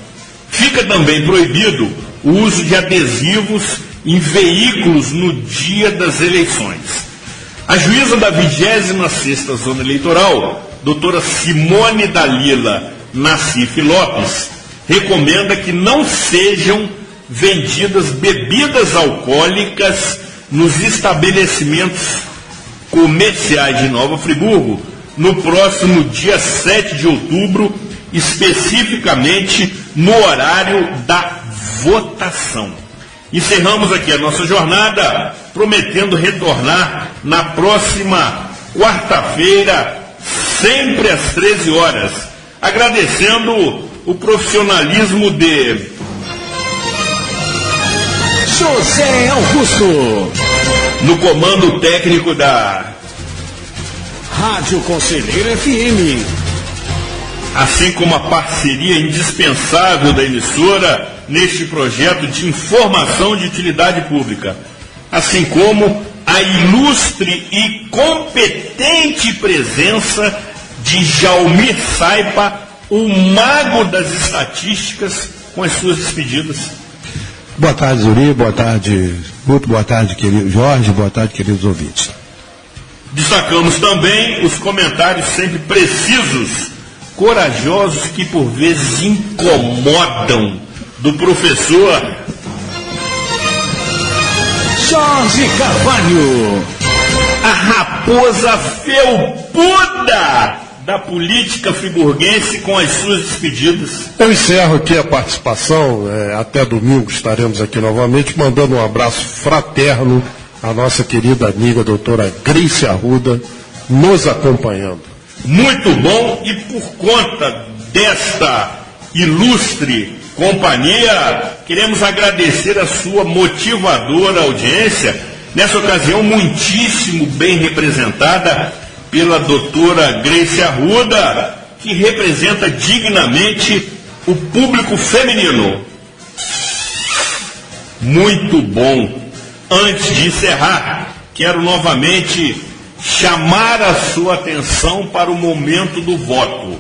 Fica também proibido o uso de adesivos em veículos no dia das eleições. A juíza da 26ª Zona Eleitoral, doutora Simone Dalila Nassif Lopes, recomenda que não sejam vendidas bebidas alcoólicas nos estabelecimentos comerciais de Nova Friburgo no próximo dia 7 de outubro, especificamente no horário da votação. Encerramos aqui a nossa jornada, prometendo retornar na próxima quarta-feira, sempre às 13 horas, agradecendo o profissionalismo de José Augusto, no comando técnico da Rádio Conselheiro FM, assim como a parceria indispensável da emissora neste projeto de informação de utilidade pública, assim como a ilustre e competente presença de Jaumir Saipa, o mago das estatísticas, com as suas despedidas. Boa tarde, Zuri, boa tarde, Guto, boa tarde, querido Jorge, boa tarde, queridos ouvintes. Destacamos também os comentários sempre precisos, corajosos, que por vezes incomodam, do professor Jorge Carvalho, a raposa felpuda da política friburguense, com as suas despedidas. Eu encerro aqui a participação, até domingo estaremos aqui novamente, mandando um abraço fraterno à nossa querida amiga doutora Grace Arruda, nos acompanhando. Muito bom, e por conta desta ilustre companhia, queremos agradecer a sua motivadora audiência, nessa ocasião muitíssimo bem representada pela doutora Grace Arruda, que representa dignamente o público feminino. Muito bom. Antes de encerrar, quero novamente chamar a sua atenção para o momento do voto.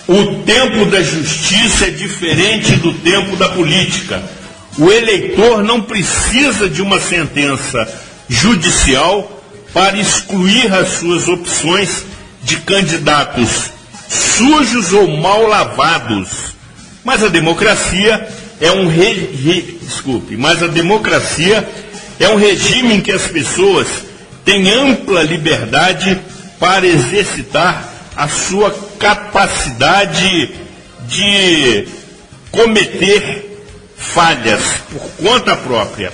O tempo da justiça é diferente do tempo da política. O eleitor não precisa de uma sentença judicial para excluir as suas opções de candidatos sujos ou mal lavados. Mas a democracia é um regime em que as pessoas têm ampla liberdade para exercitar a sua capacidade de cometer falhas por conta própria.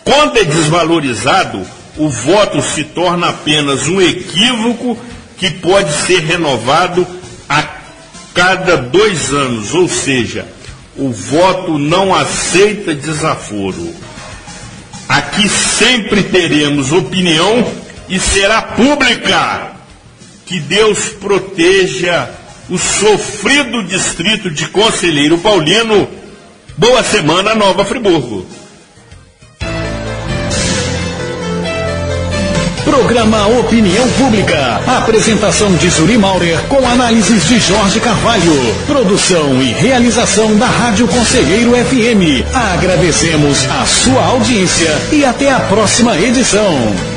Quando é desvalorizado, o voto se torna apenas um equívoco que pode ser renovado a cada 2 anos, ou seja, O voto não aceita desaforo. Aqui sempre teremos opinião e será pública. Que Deus proteja o sofrido distrito de Conselheiro Paulino. Boa semana, Nova Friburgo. Programa Opinião Pública. Apresentação de Zuri Maurer com análises de Jorge Carvalho. Produção e realização da Rádio Conselheiro FM. Agradecemos a sua audiência e até a próxima edição.